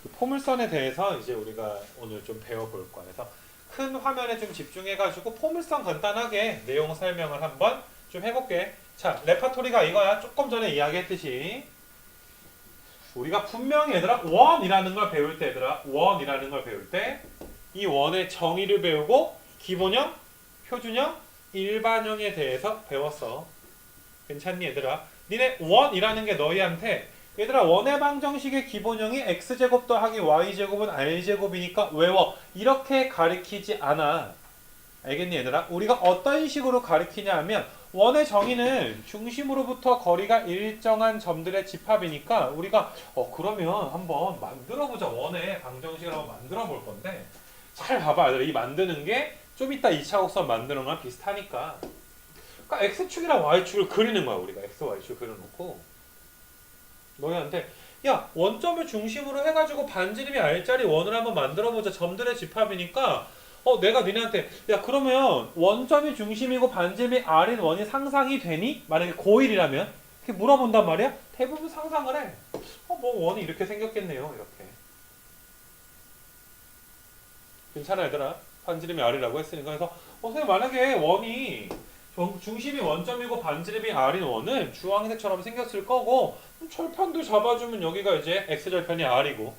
그 포물선에 대해서 이제 우리가 오늘 좀 배워볼 거야. 그래서 큰 화면에 좀 집중해가지고 포물선 간단하게 내용 설명을 한번 좀 해볼게. 자, 레파토리가 이거야. 조금 전에 이야기했듯이 우리가 분명히 얘들아 원이라는 걸 배울 때 얘들아 원이라는 걸 배울 때 이 원의 정의를 배우고 기본형, 표준형, 일반형에 대해서 배웠어. 괜찮니 얘들아? 니네 원이라는 게 너희한테 얘들아 원의 방정식의 기본형이 x제곱 더하기 y제곱은 r제곱이니까 외워 이렇게 가리키지 않아. 알겠니 얘들아? 우리가 어떤 식으로 가리키냐 하면 원의 정의는 중심으로부터 거리가 일정한 점들의 집합이니까 우리가 그러면 한번 만들어보자. 원의 방정식을 한번 만들어 볼 건데 잘 봐봐 얘들아. 이 만드는 게 좀 이따 2차 곡선 만드는 거랑 비슷하니까 그러니까 x축이랑 y축을 그리는 거야. 우리가 x, y축 그려놓고 너희한테 야 원점을 중심으로 해가지고 반지름이 r자리 원을 한번 만들어보자. 점들의 집합이니까 내가 니네한테 야 그러면 원점이 중심이고 반지름이 r인 원이 상상이 되니? 만약에 고1이라면 이렇게 물어본단 말이야? 대부분 상상을 해. 뭐 원이 이렇게 생겼겠네요. 이렇게. 괜찮아 얘들아. 반지름이 r이라고 했으니까. 그래서 선생님 만약에 원이 중심이 원점이고 반지름이 r인 원은 주황색처럼 생겼을 거고 절편도 잡아주면 여기가 이제 x절편이 r이고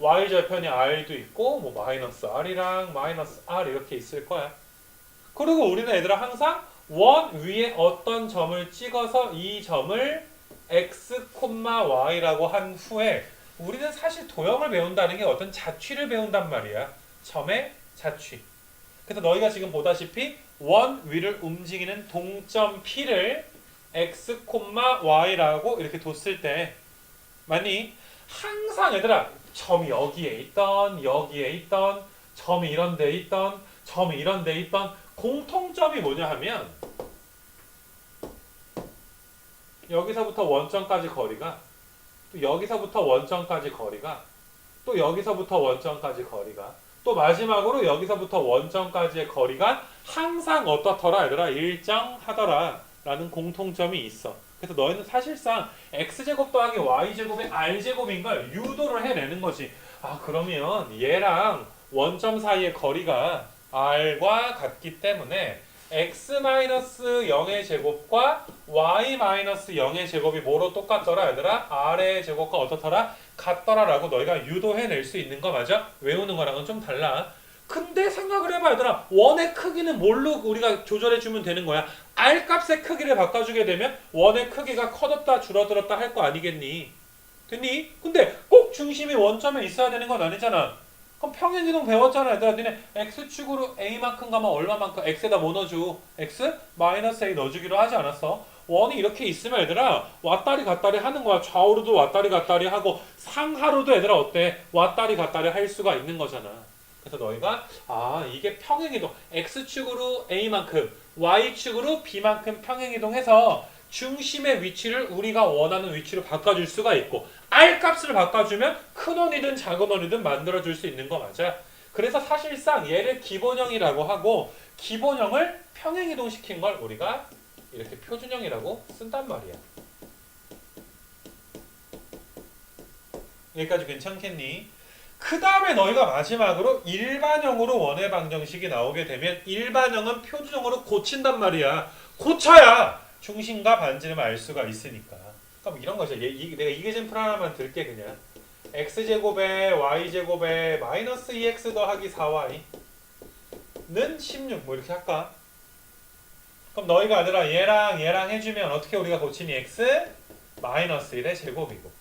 y절편이 r도 있고 뭐 마이너스 r이랑 마이너스 r 이렇게 있을 거야. 그리고 우리는 얘들아 항상 원 위에 어떤 점을 찍어서 이 점을 x, y라고 한 후에 우리는 사실 도형을 배운다는 게 어떤 자취를 배운단 말이야. 점의 자취. 그래서 너희가 지금 보다시피 원 위를 움직이는 동점 P를 x, y라고 이렇게 뒀을 때 만약 항상 얘들아 점이 여기에 있던 여기에 있던 점이 이런 데 있던 점이 이런 데 있던 공통점이 뭐냐 하면 여기서부터 원점까지 거리가 또 여기서부터 원점까지 거리가 또 여기서부터 원점까지 거리가 또 마지막으로 여기서부터 원점까지의 거리가 항상 어떻더라 얘들아 일정하더라 라는 공통점이 있어. 그래서 너희는 사실상 x제곱 더하기 y제곱의 r제곱인 걸 유도를 해내는 거지. 아 그러면 얘랑 원점 사이의 거리가 r과 같기 때문에 x-0의 제곱과 y-0의 제곱이 뭐로 똑같더라 얘들아? r의 제곱과 어떻더라? 같더라 라고 너희가 유도해낼 수 있는 거 맞아? 외우는 거랑은 좀 달라. 근데 생각을 해봐 얘들아. 원의 크기는 뭘로 우리가 조절해주면 되는 거야? r 값의 크기를 바꿔주게 되면 원의 크기가 커졌다 줄어들었다 할 거 아니겠니? 됐니? 근데 꼭 중심이 원점에 있어야 되는 건 아니잖아. 그럼 평행이동 배웠잖아 얘들아. 니네 x축으로 a만큼 가면 얼마만큼 x에다 뭐 넣어줘? x? 마이너스 a 넣어주기로 하지 않았어? 원이 이렇게 있으면 얘들아 왔다리 갔다리 하는 거야. 좌우로도 왔다리 갔다리 하고 상하로도 얘들아 어때? 왔다리 갔다리 할 수가 있는 거잖아. 그래서 너희가 이게 평행이동 x축으로 a만큼 y축으로 b만큼 평행이동해서 중심의 위치를 우리가 원하는 위치로 바꿔줄 수가 있고 r 값을 바꿔주면 큰 원이든 작은 원이든 만들어줄 수 있는 거 맞아. 그래서 사실상 얘를 기본형이라고 하고 기본형을 평행이동시킨 걸 우리가 이렇게 표준형이라고 쓴단 말이야. 여기까지 괜찮겠니? 그 다음에 너희가 마지막으로 일반형으로 원의 방정식이 나오게 되면 일반형은 표준형으로 고친단 말이야. 고쳐야 중심과 반지름을 알 수가 있으니까. 그럼 이런 거죠. 내가 이계진풀 하나만 들게 그냥. x제곱에 y제곱에 마이너스 2x 더하기 4y는 16 뭐 이렇게 할까? 그럼 너희가 아니라 얘랑 해주면 어떻게 우리가 고치니? x 마이너스 1의 제곱이고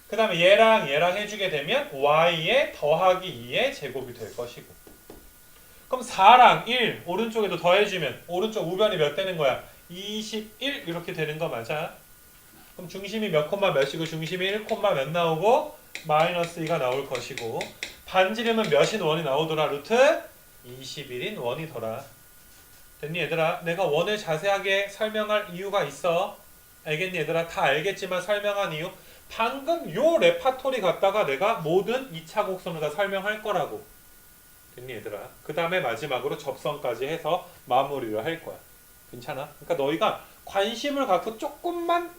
그 다음에 얘랑 해주게 되면 y의 더하기 2의 제곱이 될 것이고 그럼 4랑 1 오른쪽에도 더해주면 오른쪽 우변이 몇 되는 거야? 21 이렇게 되는 거 맞아? 그럼 중심이 몇 콤마 몇이고 중심이 1 콤마 몇 나오고 마이너스 2가 나올 것이고 반지름은 몇인 원이 나오더라? 루트 21인 원이더라. 됐니 얘들아? 내가 원을 자세하게 설명할 이유가 있어. 알겠니 얘들아? 다 알겠지만 설명한 이유 방금 요 레파토리 갖다가 내가 모든 2차 곡선을 다 설명할 거라고. 됐니 얘들아? 그 다음에 마지막으로 접선까지 해서 마무리를 할 거야. 괜찮아? 그러니까 너희가 관심을 갖고 조금만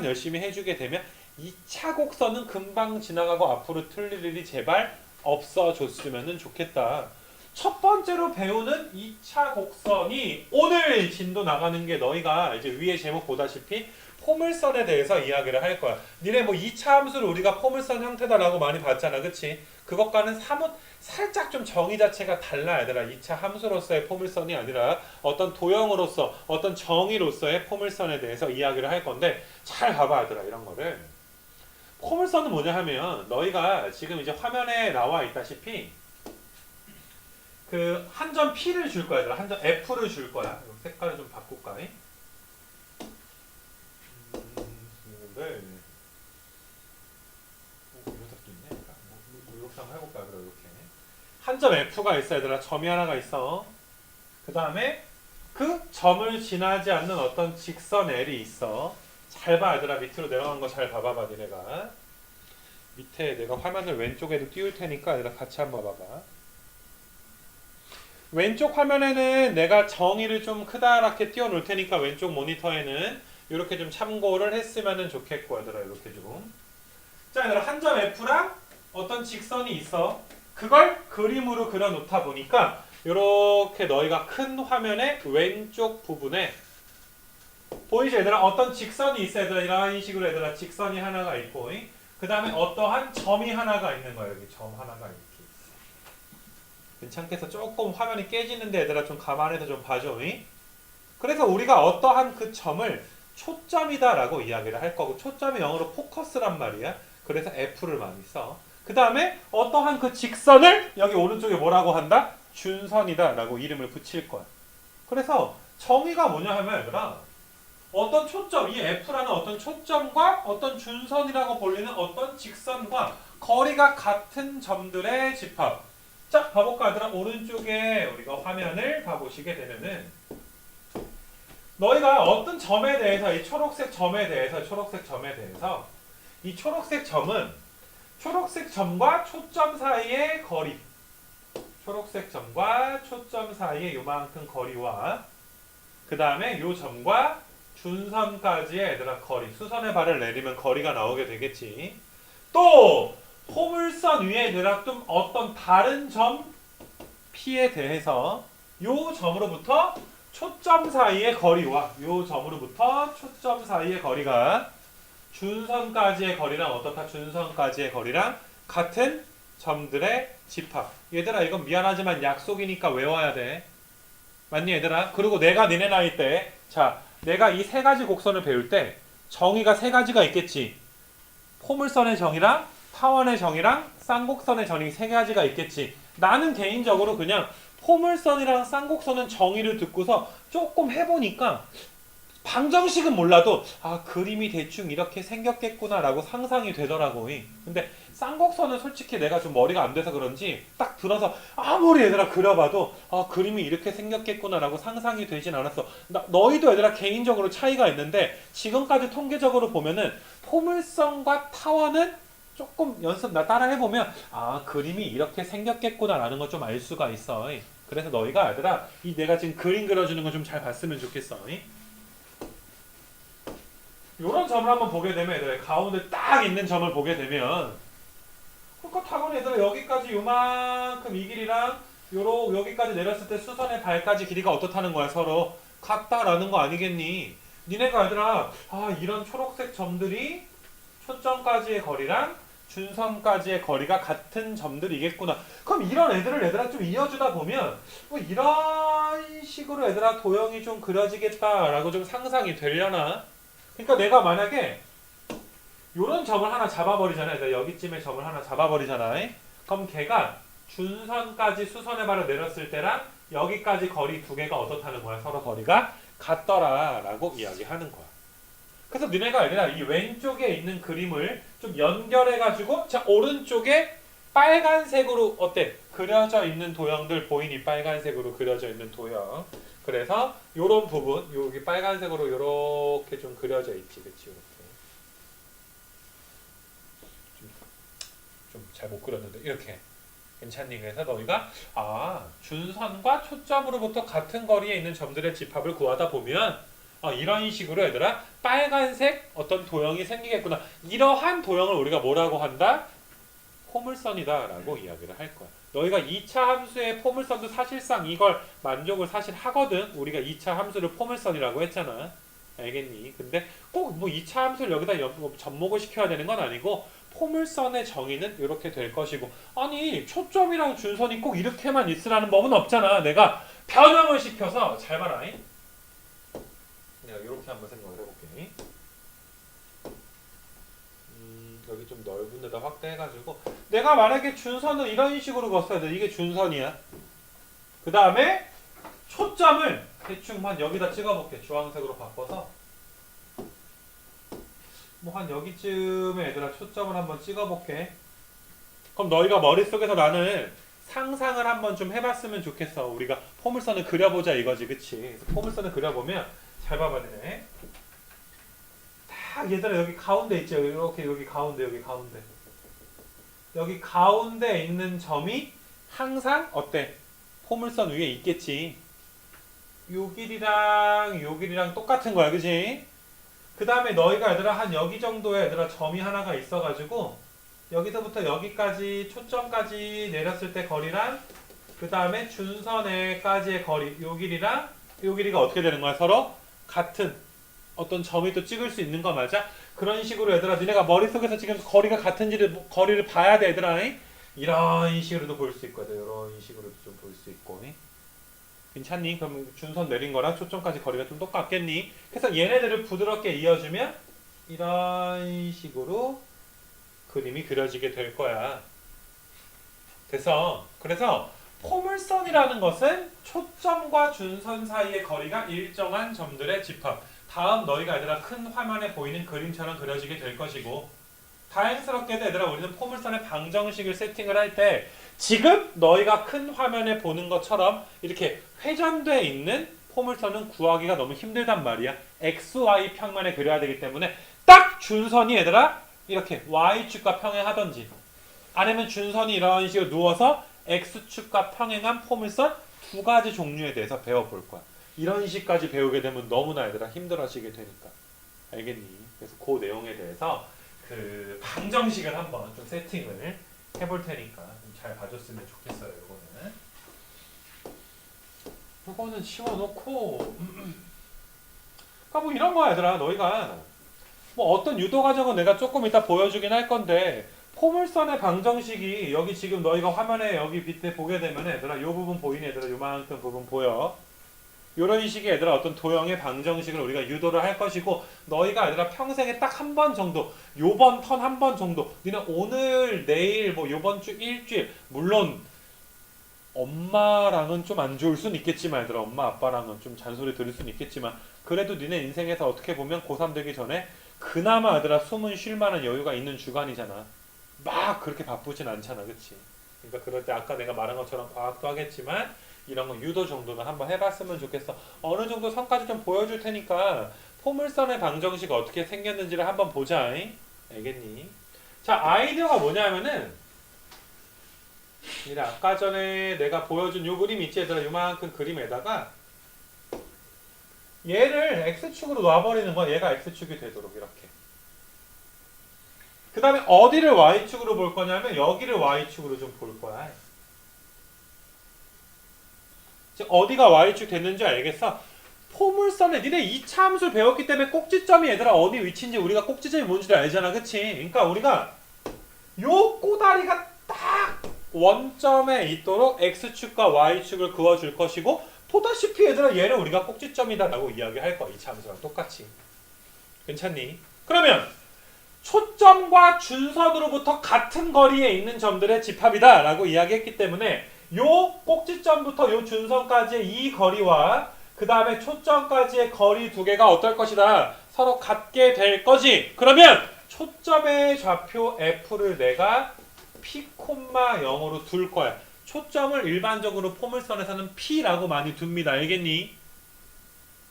열심히 해주게 되면 2차 곡선은 금방 지나가고 앞으로 틀릴 일이 제발 없어졌으면 좋겠다. 첫 번째로 배우는 2차 곡선이 오늘 진도 나가는 게 너희가 이제 위에 제목 보다시피 포물선에 대해서 이야기를 할 거야. 니네 뭐 2차 함수를 우리가 포물선 형태다라고 많이 봤잖아. 그치? 그것과는 사뭇 살짝 좀 정의 자체가 달라 얘들아. 2차 함수로서의 포물선이 아니라 어떤 도형으로서 어떤 정의로서의 포물선에 대해서 이야기를 할 건데 잘 봐봐 얘들아 이런 거를. 포물선은 뭐냐 하면 너희가 지금 이제 화면에 나와 있다시피 그 한 점 P를 줄 거야 얘들아. 한 점 F를 줄 거야. 색깔을 좀 바꿀까? 네. 이렇게 있네. 이렇게 한번 해볼까? 그럼 이렇게 한 점 F가 있어 얘들아. 점이 하나가 있어. 그 다음에 그 점을 지나지 않는 어떤 직선 L이 있어. 잘 봐 얘들아. 밑으로 내려간 거 잘 봐봐봐 니네가. 밑에 내가 화면을 왼쪽에도 띄울 테니까 얘들아 같이 한번 봐봐. 왼쪽 화면에는 내가 정의를 좀 크다랗게 띄워놓을 테니까 왼쪽 모니터에는 이렇게 좀 참고를 했으면 좋겠고 얘들아 이렇게 좀. 자 얘들아 한 점 F랑 어떤 직선이 있어. 그걸 그림으로 그려놓다 보니까 이렇게 너희가 큰 화면의 왼쪽 부분에 보이지 얘들아? 어떤 직선이 있어 얘들아. 이런 식으로 얘들아 직선이 하나가 있고 그 다음에 어떠한 점이 하나가 있는 거야. 여기 점 하나가 이렇게 있어. 괜찮겠어? 조금 화면이 깨지는데 얘들아 좀 감안해서 좀 봐줘. 그래서 우리가 어떠한 그 점을 초점이다 라고 이야기를 할 거고 초점이 영어로 포커스란 말이야. 그래서 F를 많이 써. 그 다음에 어떠한 그 직선을 여기 오른쪽에 뭐라고 한다? 준선이다 라고 이름을 붙일 거야. 그래서 정의가 뭐냐 하면 얘들아 어떤 초점, 이 F라는 어떤 초점과 어떤 준선이라고 불리는 어떤 직선과 거리가 같은 점들의 집합. 자 봐볼까 얘들아. 오른쪽에 우리가 화면을 봐보시게 되면은 너희가 어떤 점에 대해서 이 초록색 점에 대해서 이 초록색 점은 초록색 점과 초점 사이의 거리, 초록색 점과 초점 사이의 요만큼 거리와 그 다음에 요 점과 준선까지의 얘들아 거리, 수선의 발을 내리면 거리가 나오게 되겠지. 또 포물선 위에 얘들아 좀 어떤 다른 점 P에 대해서 요 점으로부터 초점 사이의 거리와 요 점으로부터 초점 사이의 거리가 준선까지의 거리랑 어떻다? 준선까지의 거리랑 같은 점들의 집합. 얘들아 이건 미안하지만 약속이니까 외워야 돼. 맞니 얘들아? 그리고 내가 니네 나이 때 자 내가 이 세 가지 곡선을 배울 때 정의가 세 가지가 있겠지. 포물선의 정의랑 타원의 정의랑 쌍곡선의 정의 세 가지가 있겠지. 나는 개인적으로 그냥 포물선이랑 쌍곡선은 정의를 듣고서 조금 해보니까 방정식은 몰라도 아 그림이 대충 이렇게 생겼겠구나 라고 상상이 되더라고. 근데 쌍곡선은 솔직히 내가 좀 머리가 안 돼서 그런지 딱 들어서 아무리 얘들아 그려봐도 아 그림이 이렇게 생겼겠구나 라고 상상이 되진 않았어. 너희도 얘들아 개인적으로 차이가 있는데 지금까지 통계적으로 보면은 포물선과 타원은 조금 연습 나 따라 해보면 아 그림이 이렇게 생겼겠구나 라는 걸 좀 알 수가 있어. 그래서 너희가 얘들아 이 내가 지금 그림 그려주는 거 좀 잘 봤으면 좋겠어. 요런 점을 한번 보게 되면 얘들아 가운데 딱 있는 점을 보게 되면 그러니까 당연히 얘들아 여기까지 요만큼 이 길이랑 여기까지 내렸을 때 수선의 발까지 길이가 어떻다는 거야. 서로 같다라는 거 아니겠니? 니네가 얘들아 아 이런 초록색 점들이 초점까지의 거리랑 준선까지의 거리가 같은 점들이겠구나. 그럼 이런 애들을 얘들아 좀 이어주다 보면 뭐 이런 식으로 얘들아 도형이 좀 그려지겠다라고 좀 상상이 되려나? 그러니까 내가 만약에 요런 점을 하나 잡아버리잖아. 내가 여기쯤에 점을 하나 잡아버리잖아. 그럼 걔가 준선까지 수선의 발을 내렸을 때랑 여기까지 거리 두 개가 어떻다는 거야. 서로 거리가 같더라라고 이야기하는 거야. 그래서 니네가 얘들아 이 왼쪽에 있는 그림을 좀 연결해가지고 자 오른쪽에 빨간색으로 어때? 그려져 있는 도형들 보이니? 빨간색으로 그려져 있는 도형. 그래서 요런 부분 여기 빨간색으로 요렇게 좀 그려져 있지. 그치? 요렇게. 좀 잘 못 그렸는데 이렇게. 괜찮니? 그래서 너희가 아 준선과 초점으로부터 같은 거리에 있는 점들의 집합을 구하다 보면 이런 식으로 얘들아 빨간색 어떤 도형이 생기겠구나. 이러한 도형을 우리가 뭐라고 한다? 포물선이다 라고 이야기를 할 거야. 너희가 2차 함수의 포물선도 사실상 이걸 만족을 사실 하거든. 우리가 2차 함수를 포물선이라고 했잖아. 알겠니? 근데 꼭 뭐 2차 함수를 여기다 접목을 시켜야 되는 건 아니고 포물선의 정의는 이렇게 될 것이고, 아니 초점이랑 준선이 꼭 이렇게만 있으라는 법은 없잖아. 내가 변형을 시켜서 잘 봐라. 내가 이렇게 한번 생각을 해볼게. 여기 좀 넓은 데다 확대해가지고 내가 만약에 준선은 이런 식으로 그었어야 돼. 이게 준선이야. 그 다음에 초점을 대충 한 여기다 찍어볼게. 주황색으로 바꿔서 뭐 한 여기쯤에 얘들아 초점을 한번 찍어볼게. 그럼 너희가 머릿속에서 나는 상상을 한번 좀 해봤으면 좋겠어. 우리가 포물선을 그려보자 이거지, 그치? 그래서 포물선을 그려보면 잘 봐봐, 니네. 딱 얘들아 여기 가운데 있죠. 이렇게 여기 가운데, 여기 가운데. 여기 가운데 있는 점이 항상 어때? 포물선 위에 있겠지. 요 길이랑 똑같은 거야, 그치? 그 다음에 너희가 얘들아 한 여기 정도에 얘들아 점이 하나가 있어가지고 여기서부터 여기까지 초점까지 내렸을 때 거리랑 그 다음에 준선에까지의 거리, 요 길이랑 요 길이가 어떻게 되는 거야? 서로 같은 어떤 점이 또 찍을 수 있는 거 맞아? 그런 식으로 얘들아 니네가 머릿속에서 지금 거리가 같은지를 거리를 봐야 돼 얘들아. 이런 식으로도 볼 수 있거든. 이런 식으로도 좀 볼 수 있고. 괜찮니? 그럼 준선 내린 거랑 초점까지 거리가 좀 똑같겠니? 그래서 얘네들을 부드럽게 이어주면 이런 식으로 그림이 그려지게 될 거야. 그래서 포물선이라는 것은 초점과 준선 사이의 거리가 일정한 점들의 집합. 다음 너희가 얘들아 큰 화면에 보이는 그림처럼 그려지게 될 것이고, 다행스럽게도 얘들아 우리는 포물선의 방정식을 세팅을 할 때 지금 너희가 큰 화면에 보는 것처럼 이렇게 회전돼 있는 포물선은 구하기가 너무 힘들단 말이야. XY 평면에 그려야 되기 때문에 딱 준선이 얘들아 이렇게 Y축과 평행하던지, 아니면 준선이 이런 식으로 누워서 X축과 평행한 포물선 두 가지 종류에 대해서 배워볼 거야. 이런 식까지 배우게 되면 너무나 얘들아 힘들어지게 되니까. 알겠니? 그래서 그 내용에 대해서 그 방정식을 한번 좀 세팅을 해볼 테니까 좀 잘 봐줬으면 좋겠어요. 요거는 씌워놓고 그러니까 뭐 이런 거야 얘들아. 너희가 뭐 어떤 유도 과정은 내가 조금 이따 보여주긴 할 건데, 포물선의 방정식이 여기 지금 너희가 화면에 여기 밑에 보게 되면 얘들아 요 부분 보이니 얘들아 요만큼 부분 보여. 요런 식의 얘들아 어떤 도형의 방정식을 우리가 유도를 할 것이고, 너희가 얘들아 평생에 딱 한 번 정도, 요번 턴 한 번 정도, 니네 오늘 내일 뭐 요번 주 일주일, 물론 엄마랑은 좀 안 좋을 수는 있겠지만 얘들아 엄마 아빠랑은 좀 잔소리 들을 수는 있겠지만 그래도 니네 인생에서 어떻게 보면 고3 되기 전에 그나마 얘들아 숨은 쉴 만한 여유가 있는 주간이잖아. 막 그렇게 바쁘진 않잖아, 그치? 그러니까 그럴 때 아까 내가 말한 것처럼 과학도 하겠지만 이런 거 유도 정도는 한번 해봤으면 좋겠어. 어느 정도 선까지 좀 보여줄 테니까 포물선의 방정식 어떻게 생겼는지를 한번 보자. 알겠니? 자, 아이디어가 뭐냐면은 아까 전에 내가 보여준 요 그림 있지 얘들아. 요만큼 그림에다가 얘를 X축으로 놔버리는 거야. 얘가 X축이 되도록 이렇게. 그 다음에 어디를 Y축으로 볼 거냐면 여기를 Y축으로 좀 볼 거야. 어디가 Y축 됐는지 알겠어? 포물선에 니네 2차 함수를 배웠기 때문에 꼭지점이 얘들아 어디 위치인지 우리가 꼭지점이 뭔지를 알잖아, 그치? 그러니까 우리가 요 꼬다리가 딱 원점에 있도록 X축과 Y축을 그어줄 것이고, 보다시피 얘들아 얘를 우리가 꼭지점이다 라고 이야기할 거야. 2차 함수랑 똑같이. 괜찮니? 그러면 초점과 준선으로부터 같은 거리에 있는 점들의 집합이다 라고 이야기했기 때문에 요 꼭지점부터 요 준선까지의 이 거리와 그 다음에 초점까지의 거리 두 개가 어떨 것이다? 서로 같게 될 거지. 그러면 초점의 좌표 F를 내가 P, 0으로 둘 거야. 초점을 일반적으로 포물선에서는 P라고 많이 둡니다. 알겠니?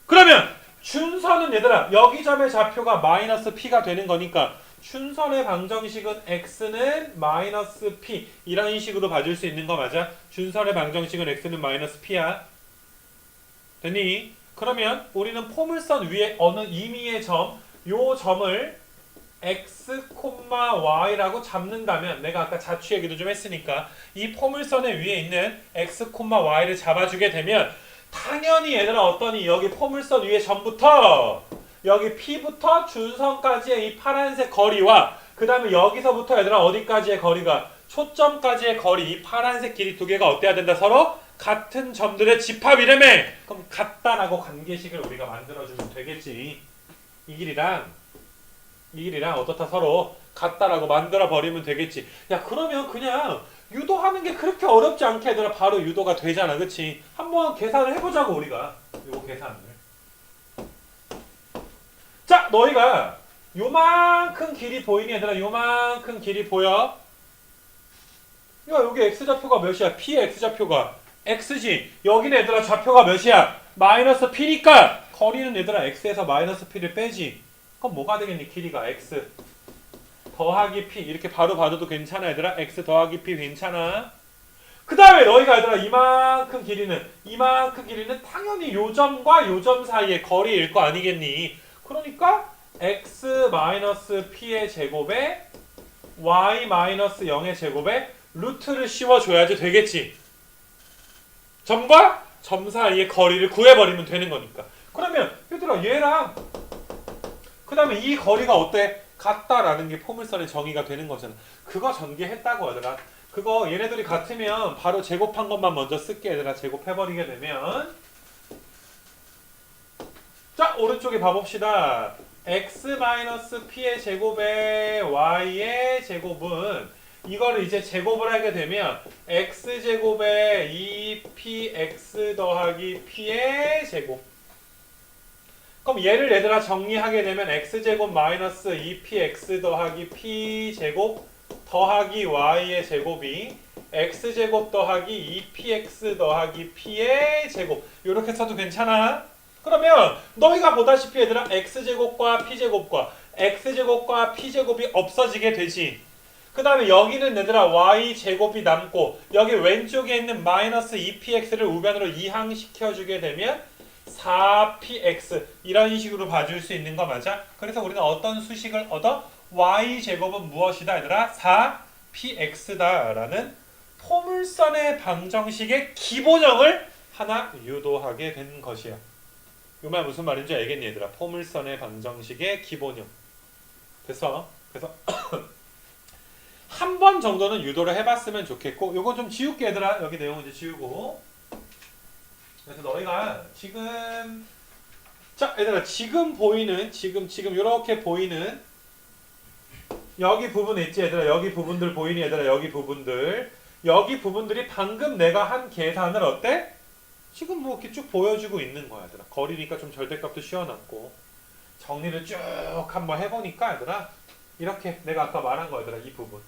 그러면 준선은 얘들아 여기 점의 좌표가 마이너스 P가 되는 거니까 준선의 방정식은 x는 마이너스 p 이런 식으로 봐줄 수 있는 거 맞아? 준선의 방정식은 x는 마이너스 p야. 됐니? 그러면 우리는 포물선 위에 어느 임의의 점, 요 점을 x, y라고 잡는다면 내가 아까 자취 얘기도 좀 했으니까 이 포물선의 위에 있는 x, y를 잡아주게 되면 당연히 얘들아 어떠니 여기 포물선 위에 점부터 여기 P부터 준선까지의 이 파란색 거리와 그 다음에 여기서부터 얘들아 어디까지의 거리가 초점까지의 거리 이 파란색 길이 두 개가 어때야 된다? 서로 같은 점들의 집합이라며. 그럼 같다라고 관계식을 우리가 만들어주면 되겠지. 이 길이랑 어떻다 서로 같다라고 만들어 버리면 되겠지. 야 그러면 그냥 유도하는 게 그렇게 어렵지 않게 얘들아 바로 유도가 되잖아. 그치? 한번 계산을 해보자고 우리가. 요거 계산을. 자 너희가 요만큼 길이 보이니 얘들아? 요만큼 길이 보여? 야 여기 x좌표가 몇이야? p의 x좌표가 x지. 여기는 얘들아 좌표가 몇이야? 마이너스 p니까 거리는 얘들아 x에서 마이너스 p를 빼지. 그럼 뭐가 되겠니? 길이가 x 더하기 p 이렇게 바로 봐도 괜찮아 얘들아? x 더하기 p 괜찮아? 그 다음에 너희가 얘들아 이만큼 길이는 당연히 요점과 요점 사이의 거리일 거 아니겠니? 그러니까 x 마이너스 p의 제곱에 y 마이너스 0의 제곱에 루트를 씌워줘야지 되겠지. 점과 점 사이의 거리를 구해버리면 되는 거니까. 그러면 얘들아 얘랑 그 다음에 이 거리가 어때? 같다라는 게 포물선의 정의가 되는 거잖아. 그거 전개했다고 하더라. 그거 얘네들이 같으면 바로 제곱한 것만 먼저 쓸게 얘들아. 제곱해버리게 되면 자 오른쪽에 봐봅시다. x-p의 제곱에 y의 제곱은 이거를 이제 제곱을 하게 되면 x제곱에 2px 더하기 p의 제곱. 그럼 얘를 얘들아 정리하게 되면 x제곱 마이너스 2px 더하기 p제곱 더하기 y의 제곱이 x제곱 더하기 2px 더하기 p의 제곱. 이렇게 써도 괜찮아? 그러면 너희가 보다시피 얘들아 x제곱과 p제곱이 없어지게 되지. 그 다음에 여기는 얘들아 y제곱이 남고 여기 왼쪽에 있는 마이너스 2px를 우변으로 이항시켜주게 되면 4px 이런 식으로 봐줄 수 있는 거 맞아? 그래서 우리는 어떤 수식을 얻어? y제곱은 무엇이다 얘들아? 4px다 라는 포물선의 방정식의 기본형을 하나 유도하게 된 것이야. 이 말 무슨 말인지 알겠니 얘들아? 포물선의 방정식의 기본형. 됐어? 그래서 한 번 정도는 유도를 해봤으면 좋겠고 요거 좀 지울게 얘들아. 여기 내용 이제 지우고. 그래서 너희가 지금 자 얘들아 지금 보이는 지금 이렇게 보이는 여기 부분 있지 얘들아. 여기 부분들 보이니 얘들아. 여기 부분들이 방금 내가 한 계산을 어때? 지금 뭐 이렇게 쭉 보여주고 있는 거야 얘들아. 거리니까 좀 절대값도 씌워놨고 정리를 쭉 한번 해보니까 얘들아 이렇게 내가 아까 말한 거 얘들아. 이 부분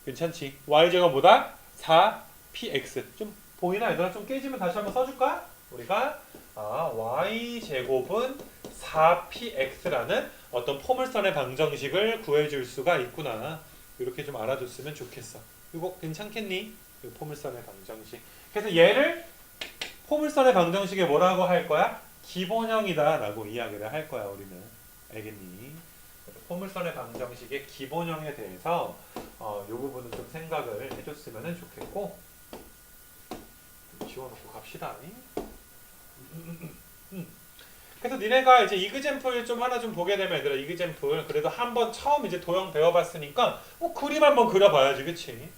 괜찮지? y제곱보다 4px 좀 보이나 얘들아? 좀 깨지면 다시 한번 써줄까? 우리가 y제곱은 4px라는 어떤 포물선의 방정식을 구해줄 수가 있구나. 이렇게 좀 알아줬으면 좋겠어. 이거 괜찮겠니? 이 포물선의 방정식. 그래서 얘를 포물선의 방정식에 뭐라고 할 거야? 기본형이다 라고 이야기를 할 거야 우리는. 알겠니? 포물선의 방정식의 기본형에 대해서 이 부분은 좀 생각을 해줬으면 좋겠고 지워놓고 갑시다. 그래서 니네가 이제 이그젠플 좀 하나 좀 보게 되면 얘들아 이그젠플 그래도 한번 처음 이제 도형 배워봤으니까 그림 한번 그려봐야지. 그치?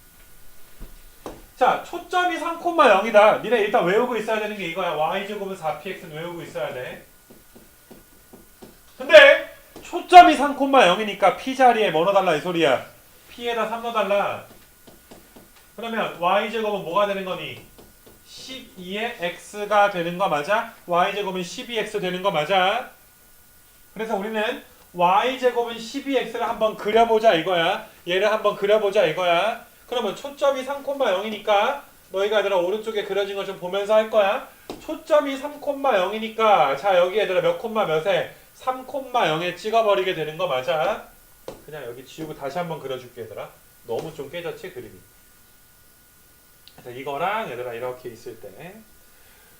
자 초점이 3,0이다. 니네 일단 외우고 있어야 되는 게 이거야. y제곱은 4px는 외우고 있어야 돼. 근데 초점이 3,0이니까 p 자리에 뭐 넣어달라 이 소리야. p에다 3 넣어달라. 그러면 y제곱은 뭐가 되는 거니? 12의 x가 되는 거 맞아? y제곱은 12x 되는 거 맞아? 그래서 우리는 y제곱은 12x를 한번 그려보자 이거야. 얘를 한번 그려보자 이거야. 그러면 초점이 3,0이니까 너희가 얘들아 오른쪽에 그려진 거 좀 보면서 할 거야. 초점이 3,0이니까 자 여기 얘들아 몇 콤마 몇에 3,0에 찍어버리게 되는 거 맞아? 그냥 여기 지우고 다시 한번 그려줄게 얘들아. 너무 좀 깨졌지 그림이. 그래서 이거랑 얘들아 이렇게 있을 때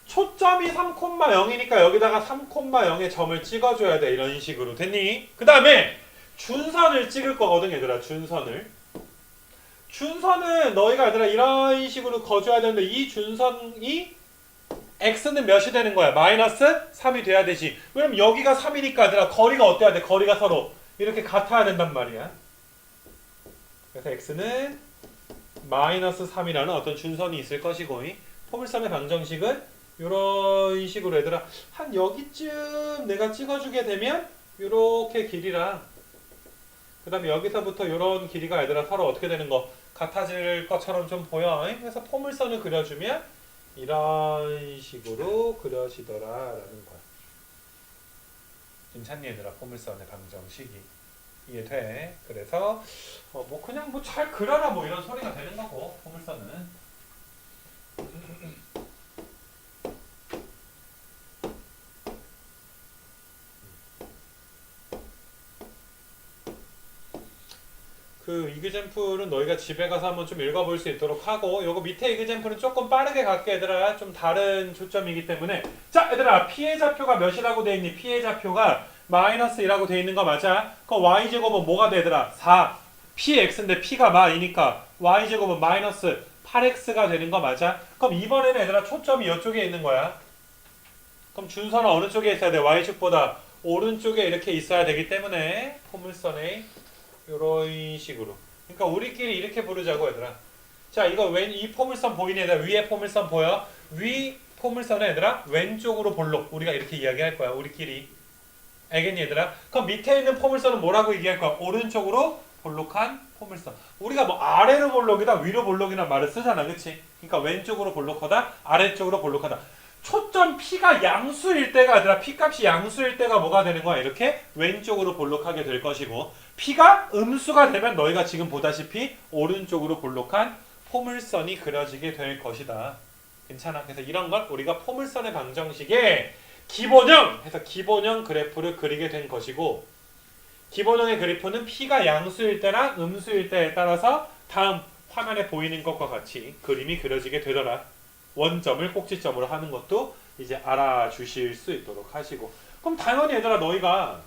초점이 3,0이니까 여기다가 3,0의 점을 찍어줘야 돼. 이런 식으로. 됐니? 그 다음에 준선을 찍을 거거든 얘들아. 준선을. 준선은 너희가 얘들아 이런 식으로 거줘야 되는데 이 준선이 x는 몇이 되는 거야? 마이너스 3이 돼야 되지. 왜냐면 여기가 3이니까 얘들아 거리가 어때야 돼? 거리가 서로 이렇게 같아야 된단 말이야. 그래서 x는 마이너스 3이라는 어떤 준선이 있을 것이고 포물선의 방정식은 이런 식으로 얘들아 한 여기쯤 내가 찍어주게 되면 이렇게 길이랑 그 다음에 여기서부터 이런 길이가 얘들아 서로 어떻게 되는 거 같아질 것처럼 좀 보여. 그래서 포물선을 그려주면 이런 식으로 그려지더라라는 거야. 괜찮니 얘들아? 포물선의 방정식이 이해돼? 그래서 뭐 그냥 뭐 잘 그려라 뭐 이런 소리가 되는 거고 포물선은. 그 이그젠플은 너희가 집에 가서 한번 좀 읽어볼 수 있도록 하고 요거 밑에 이그젠플은 조금 빠르게 갈게 얘들아. 좀 다른 초점이기 때문에 자 얘들아 P의 좌표가 몇이라고 돼 있니? P의 좌표가 마이너스 1이라고 돼 있는 거 맞아? 그럼 Y제곱은 뭐가 돼 얘들아? 4 Px인데 P가 마이니까 Y제곱은 마이너스 8X가 되는 거 맞아? 그럼 이번에는 얘들아 초점이 이쪽에 있는 거야. 그럼 준선은 어느 쪽에 있어야 돼? Y축보다 오른쪽에 이렇게 있어야 되기 때문에 포물선에 이런 식으로. 그러니까 우리끼리 이렇게 부르자고 얘들아. 자 이거 이 포물선 보이니 얘들아? 위에 포물선 보여? 위 포물선은 얘들아 왼쪽으로 볼록. 우리가 이렇게 이야기할 거야 우리끼리. 알겠니 얘들아? 그럼 밑에 있는 포물선은 뭐라고 얘기할 거야? 오른쪽으로 볼록한 포물선. 우리가 뭐 아래로 볼록이다 위로 볼록이나 말을 쓰잖아 그치? 그러니까 왼쪽으로 볼록하다 아래쪽으로 볼록하다. 초점 P가 양수일 때가 아니라 P값이 양수일 때가 뭐가 되는 거야? 이렇게 왼쪽으로 볼록하게 될 것이고 P가 음수가 되면 너희가 지금 보다시피 오른쪽으로 볼록한 포물선이 그려지게 될 것이다. 괜찮아? 그래서 이런 걸 우리가 포물선의 방정식에 기본형 해서 기본형 그래프를 그리게 된 것이고 기본형의 그래프는 P가 양수일 때랑 음수일 때에 따라서 다음 화면에 보이는 것과 같이 그림이 그려지게 되더라. 원점을 꼭지점으로 하는 것도 이제 알아주실 수 있도록 하시고 그럼 당연히 얘들아 너희가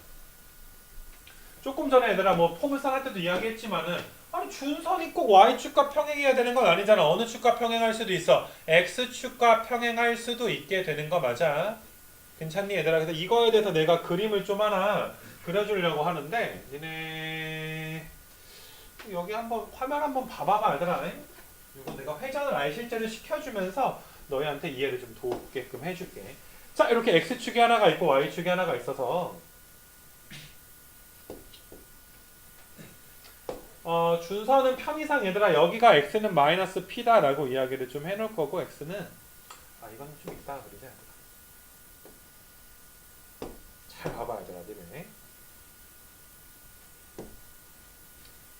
조금 전에 얘들아 뭐 포물선 할 때도 이야기했지만은 아니 준선이 꼭 Y축과 평행해야 되는 건 아니잖아. 어느 축과 평행할 수도 있어. X축과 평행할 수도 있게 되는 거 맞아. 괜찮니 얘들아? 그래서 이거에 대해서 내가 그림을 좀 하나 그려주려고 하는데 니네 여기 한번 화면 한번 봐봐봐 얘들아. 이거 내가 회전을 아예 실제로 시켜주면서 너희한테 이해를 좀 돕게끔 해줄게. 자 이렇게 X축이 하나가 있고 Y축이 하나가 있어서 준선은 편의상 얘들아 여기가 X는 마이너스 P다 라고 이야기를 좀 해놓을 거고 X는 이거는 좀 이따가 그리자. 잘 봐봐 얘들아 니네.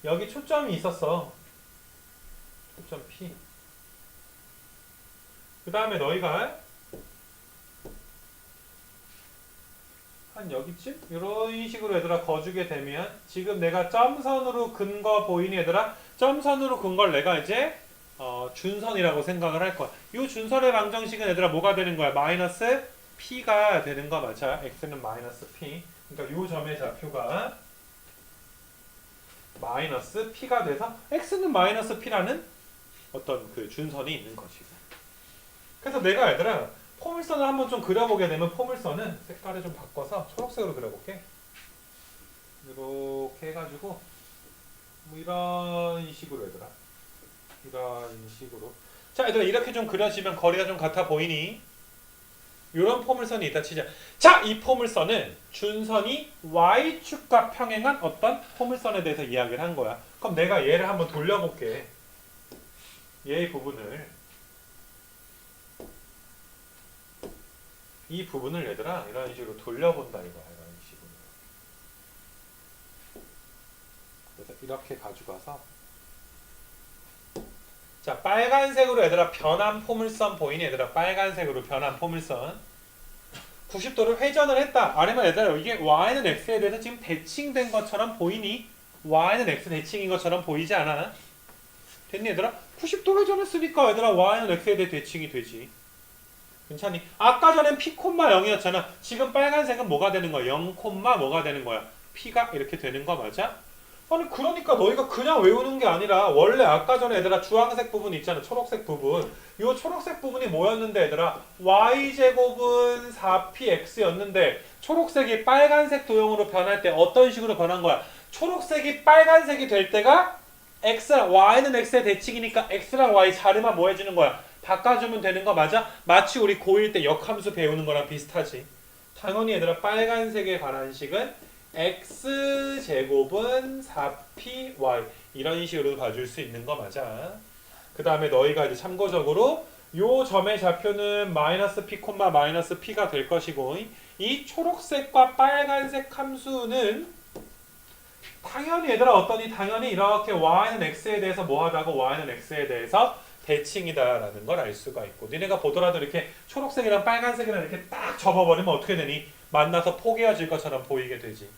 여기 초점이 있었어. 초점 P. 그 다음에 너희가 한 여기쯤? 이런 식으로 얘들아 거주게 되면 지금 내가 점선으로 근 거 보이니 얘들아? 점선으로 근 걸 내가 이제 준선이라고 생각을 할 거야. 이 준선의 방정식은 얘들아 뭐가 되는 거야? 마이너스 P가 되는 거 맞아? X는 마이너스 P. 그러니까 이 점의 좌표가 마이너스 P가 돼서 X는 마이너스 P라는 어떤 그 준선이 있는 것이고. 그래서 내가 얘들아 포물선을 한번 좀 그려보게 되면 포물선은 색깔을 좀 바꿔서 초록색으로 그려볼게. 이렇게 해가지고 뭐 이런 식으로 얘들아 이런 식으로. 자 얘들아 이렇게 좀 그려지면 거리가 좀 같아 보이니? 이런 포물선이 있다 치자. 자 이 포물선은 준선이 Y축과 평행한 어떤 포물선에 대해서 이야기를 한 거야. 그럼 내가 얘를 한번 돌려볼게. 얘의 부분을 이 부분을 얘들아 이런 식으로 돌려본다 이거야. 이런 식으로. 그래서 이렇게 가져가서 자 빨간색으로 얘들아 변한 포물선 보이니 얘들아? 빨간색으로 변한 포물선 90도를 회전을 했다. 아니면 얘들아 이게 Y는 X에 대해서 지금 대칭된 것처럼 보이니? Y는 X 대칭인 것처럼 보이지 않아? 됐니 얘들아? 90도 회전했으니까 얘들아 Y는 X에 대해 대칭이 되지. 괜찮니? 아까 전엔 P, 0이었잖아. 지금 빨간색은 뭐가 되는 거야? 0, 뭐가 되는 거야? P가 이렇게 되는 거 맞아? 아니 그러니까 너희가 그냥 외우는 게 아니라 원래 아까 전에 얘들아 주황색 부분 있잖아. 초록색 부분. 요 초록색 부분이 뭐였는데 얘들아? y제곱은 4px였는데 초록색이 빨간색 도형으로 변할 때 어떤 식으로 변한 거야? 초록색이 빨간색이 될 때가 x랑 y는 x의 대칭이니까 x랑 y 자르만 뭐 해주는 거야? 바꿔주면 되는 거 맞아? 마치 우리 고1 때 역함수 배우는 거랑 비슷하지. 당연히 얘들아 빨간색에 관한 식은 x제곱은 4py 이런 식으로 봐줄 수 있는 거 맞아. 그 다음에 너희가 이제 참고적으로 요 점의 좌표는 마이너스 p, 마이너스 p가 될 것이고 이 초록색과 빨간색 함수는 당연히 얘들아 어떠니? 당연히 이렇게 y는 x에 대해서 뭐하다고 y는 x에 대해서 대칭이다라는 걸 알 수가 있고 니네가 보더라도 이렇게 초록색이랑 빨간색이랑 이렇게 딱 접어버리면 어떻게 되니? 만나서 포개어질 것처럼 보이게 되지.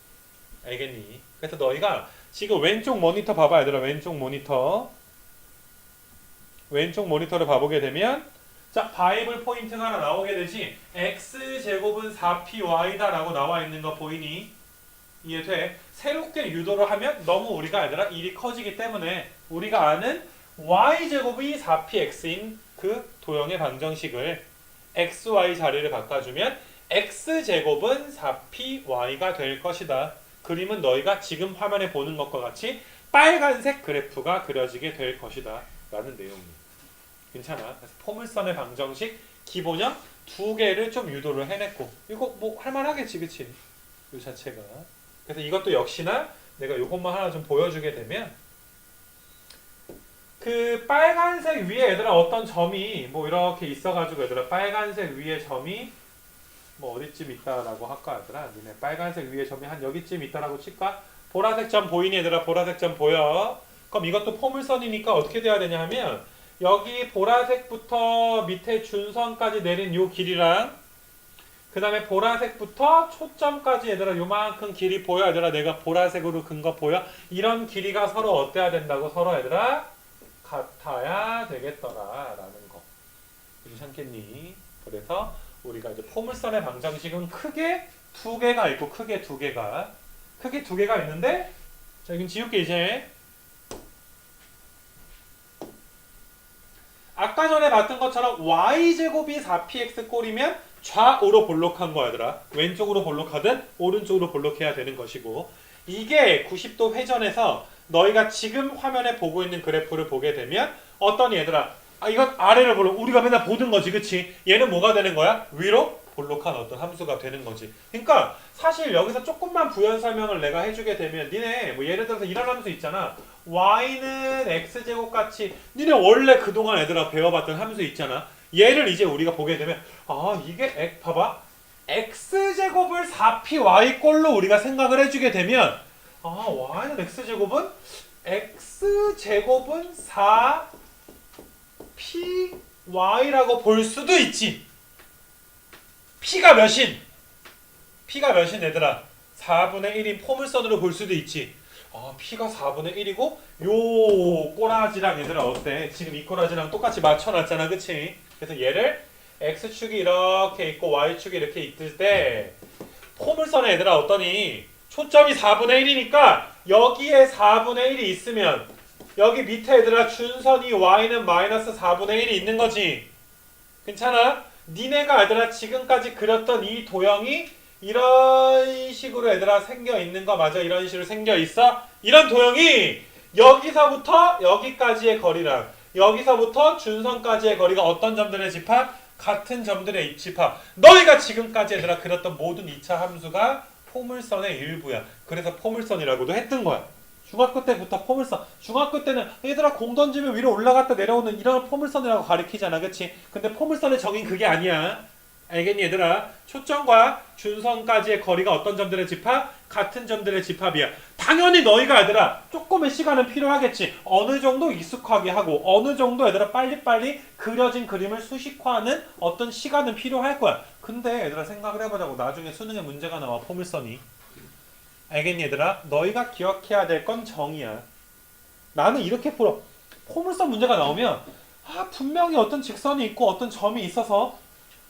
알겠니? 그래서 너희가 지금 왼쪽 모니터 봐봐 얘들아. 왼쪽 모니터를 봐보게 되면 자 바이블 포인트가 하나 나오게 되지. x제곱은 4py다 라고 나와 있는 거 보이니? 이해돼? 새롭게 유도를 하면 너무 우리가 얘들아 일이 커지기 때문에 우리가 아는 y제곱이 4px인 그 도형의 방정식을 xy 자리를 바꿔주면 x제곱은 4py가 될 것이다. 그림은 너희가 지금 화면에 보는 것과 같이 빨간색 그래프가 그려지게 될 것이다 라는 내용이에요. 괜찮아. 그래서 포물선의 방정식 기본형 두 개를 좀 유도를 해냈고 이거 뭐 할만하겠지 그치? 이 자체가. 그래서 이것도 역시나 내가 이것만 하나 좀 보여주게 되면 그 빨간색 위에 얘들아 어떤 점이 뭐 이렇게 있어가지고 얘들아 빨간색 위에 점이 뭐 어디쯤 있다라고 할까 얘들아? 니네 빨간색 위에 점이 한 여기쯤 있다라고 칠까? 보라색 점 보이니 얘들아? 보라색 점 보여? 그럼 이것도 포물선이니까 어떻게 돼야 되냐 하면 여기 보라색부터 밑에 준선까지 내린 요 길이랑 그 다음에 보라색부터 초점까지 얘들아 요만큼 길이 보여 얘들아? 내가 보라색으로 근 거 보여? 이런 길이가 서로 어때야 된다고? 서로 얘들아 같아야 되겠더라 라는 거. 괜찮겠니? 그래서 우리가 이제 포물선의 방정식은 크게 두 개가 있고 크게 두 개가 있는데 자 이건 지울게 이제. 아까 전에 봤던 것처럼 y제곱이 4px 꼴이면 좌우로 볼록한 거야 얘들아. 왼쪽으로 볼록하든 오른쪽으로 볼록해야 되는 것이고 이게 90도 회전해서 너희가 지금 화면에 보고 있는 그래프를 보게 되면 어떤 얘들아 이건 아래를 보러 우리가 맨날 보던 거지 그치? 얘는 뭐가 되는 거야? 위로 볼록한 어떤 함수가 되는 거지. 그러니까 사실 여기서 조금만 부연 설명을 내가 해주게 되면 니네 뭐 예를 들어서 이런 함수 있잖아. y는 x제곱 같이 니네 원래 그동안 애들아 배워봤던 함수 있잖아. 얘를 이제 우리가 보게 되면 아 이게 봐봐 x제곱을 4py 꼴로 우리가 생각을 해주게 되면 아 y는 x제곱은 4py라고 볼 수도 있지. p가 몇인? p가 몇인 얘들아? 4분의 1인 포물선으로 볼 수도 있지. 아 p가 4분의 1이고 요 꼬라지랑 얘들아 어때? 지금 이 꼬라지랑 똑같이 맞춰놨잖아 그치? 그래서 얘를 x축이 이렇게 있고 y축이 이렇게 있을 때 포물선에 얘들아 어떠니? 초점이 4분의 1이니까 여기에 4분의 1이 있으면 여기 밑에 얘들아 준선이 y는 마이너스 4분의 1이 있는 거지. 괜찮아? 니네가 얘들아 지금까지 그렸던 이 도형이 이런 식으로 얘들아 생겨 있는 거 맞아? 이런 식으로 생겨 있어? 이런 도형이 여기서부터 여기까지의 거리랑 여기서부터 준선까지의 거리가 어떤 점들의 집합? 같은 점들의 집합. 너희가 지금까지 얘들아 그렸던 모든 2차 함수가 포물선의 일부야. 그래서 포물선이라고도 했던 거야. 중학교 때부터 포물선. 중학교 때는 얘들아 공 던지면 위로 올라갔다 내려오는 이런 포물선이라고 가리키잖아. 그치? 근데 포물선의 정의는 그게 아니야. 알겠니 얘들아? 초점과 준선까지의 거리가 어떤 점들의 집합? 같은 점들의 집합이야. 당연히 너희가 얘들아 조금의 시간은 필요하겠지. 어느 정도 익숙하게 하고 어느 정도 얘들아 빨리빨리 그려진 그림을 수식화하는 어떤 시간은 필요할 거야. 근데 얘들아 생각을 해보자고. 나중에 수능에 문제가 나와 포물선이. 알겠니 얘들아? 너희가 기억해야 될 건 정의야. 나는 이렇게 풀어. 포물선 문제가 나오면 분명히 어떤 직선이 있고 어떤 점이 있어서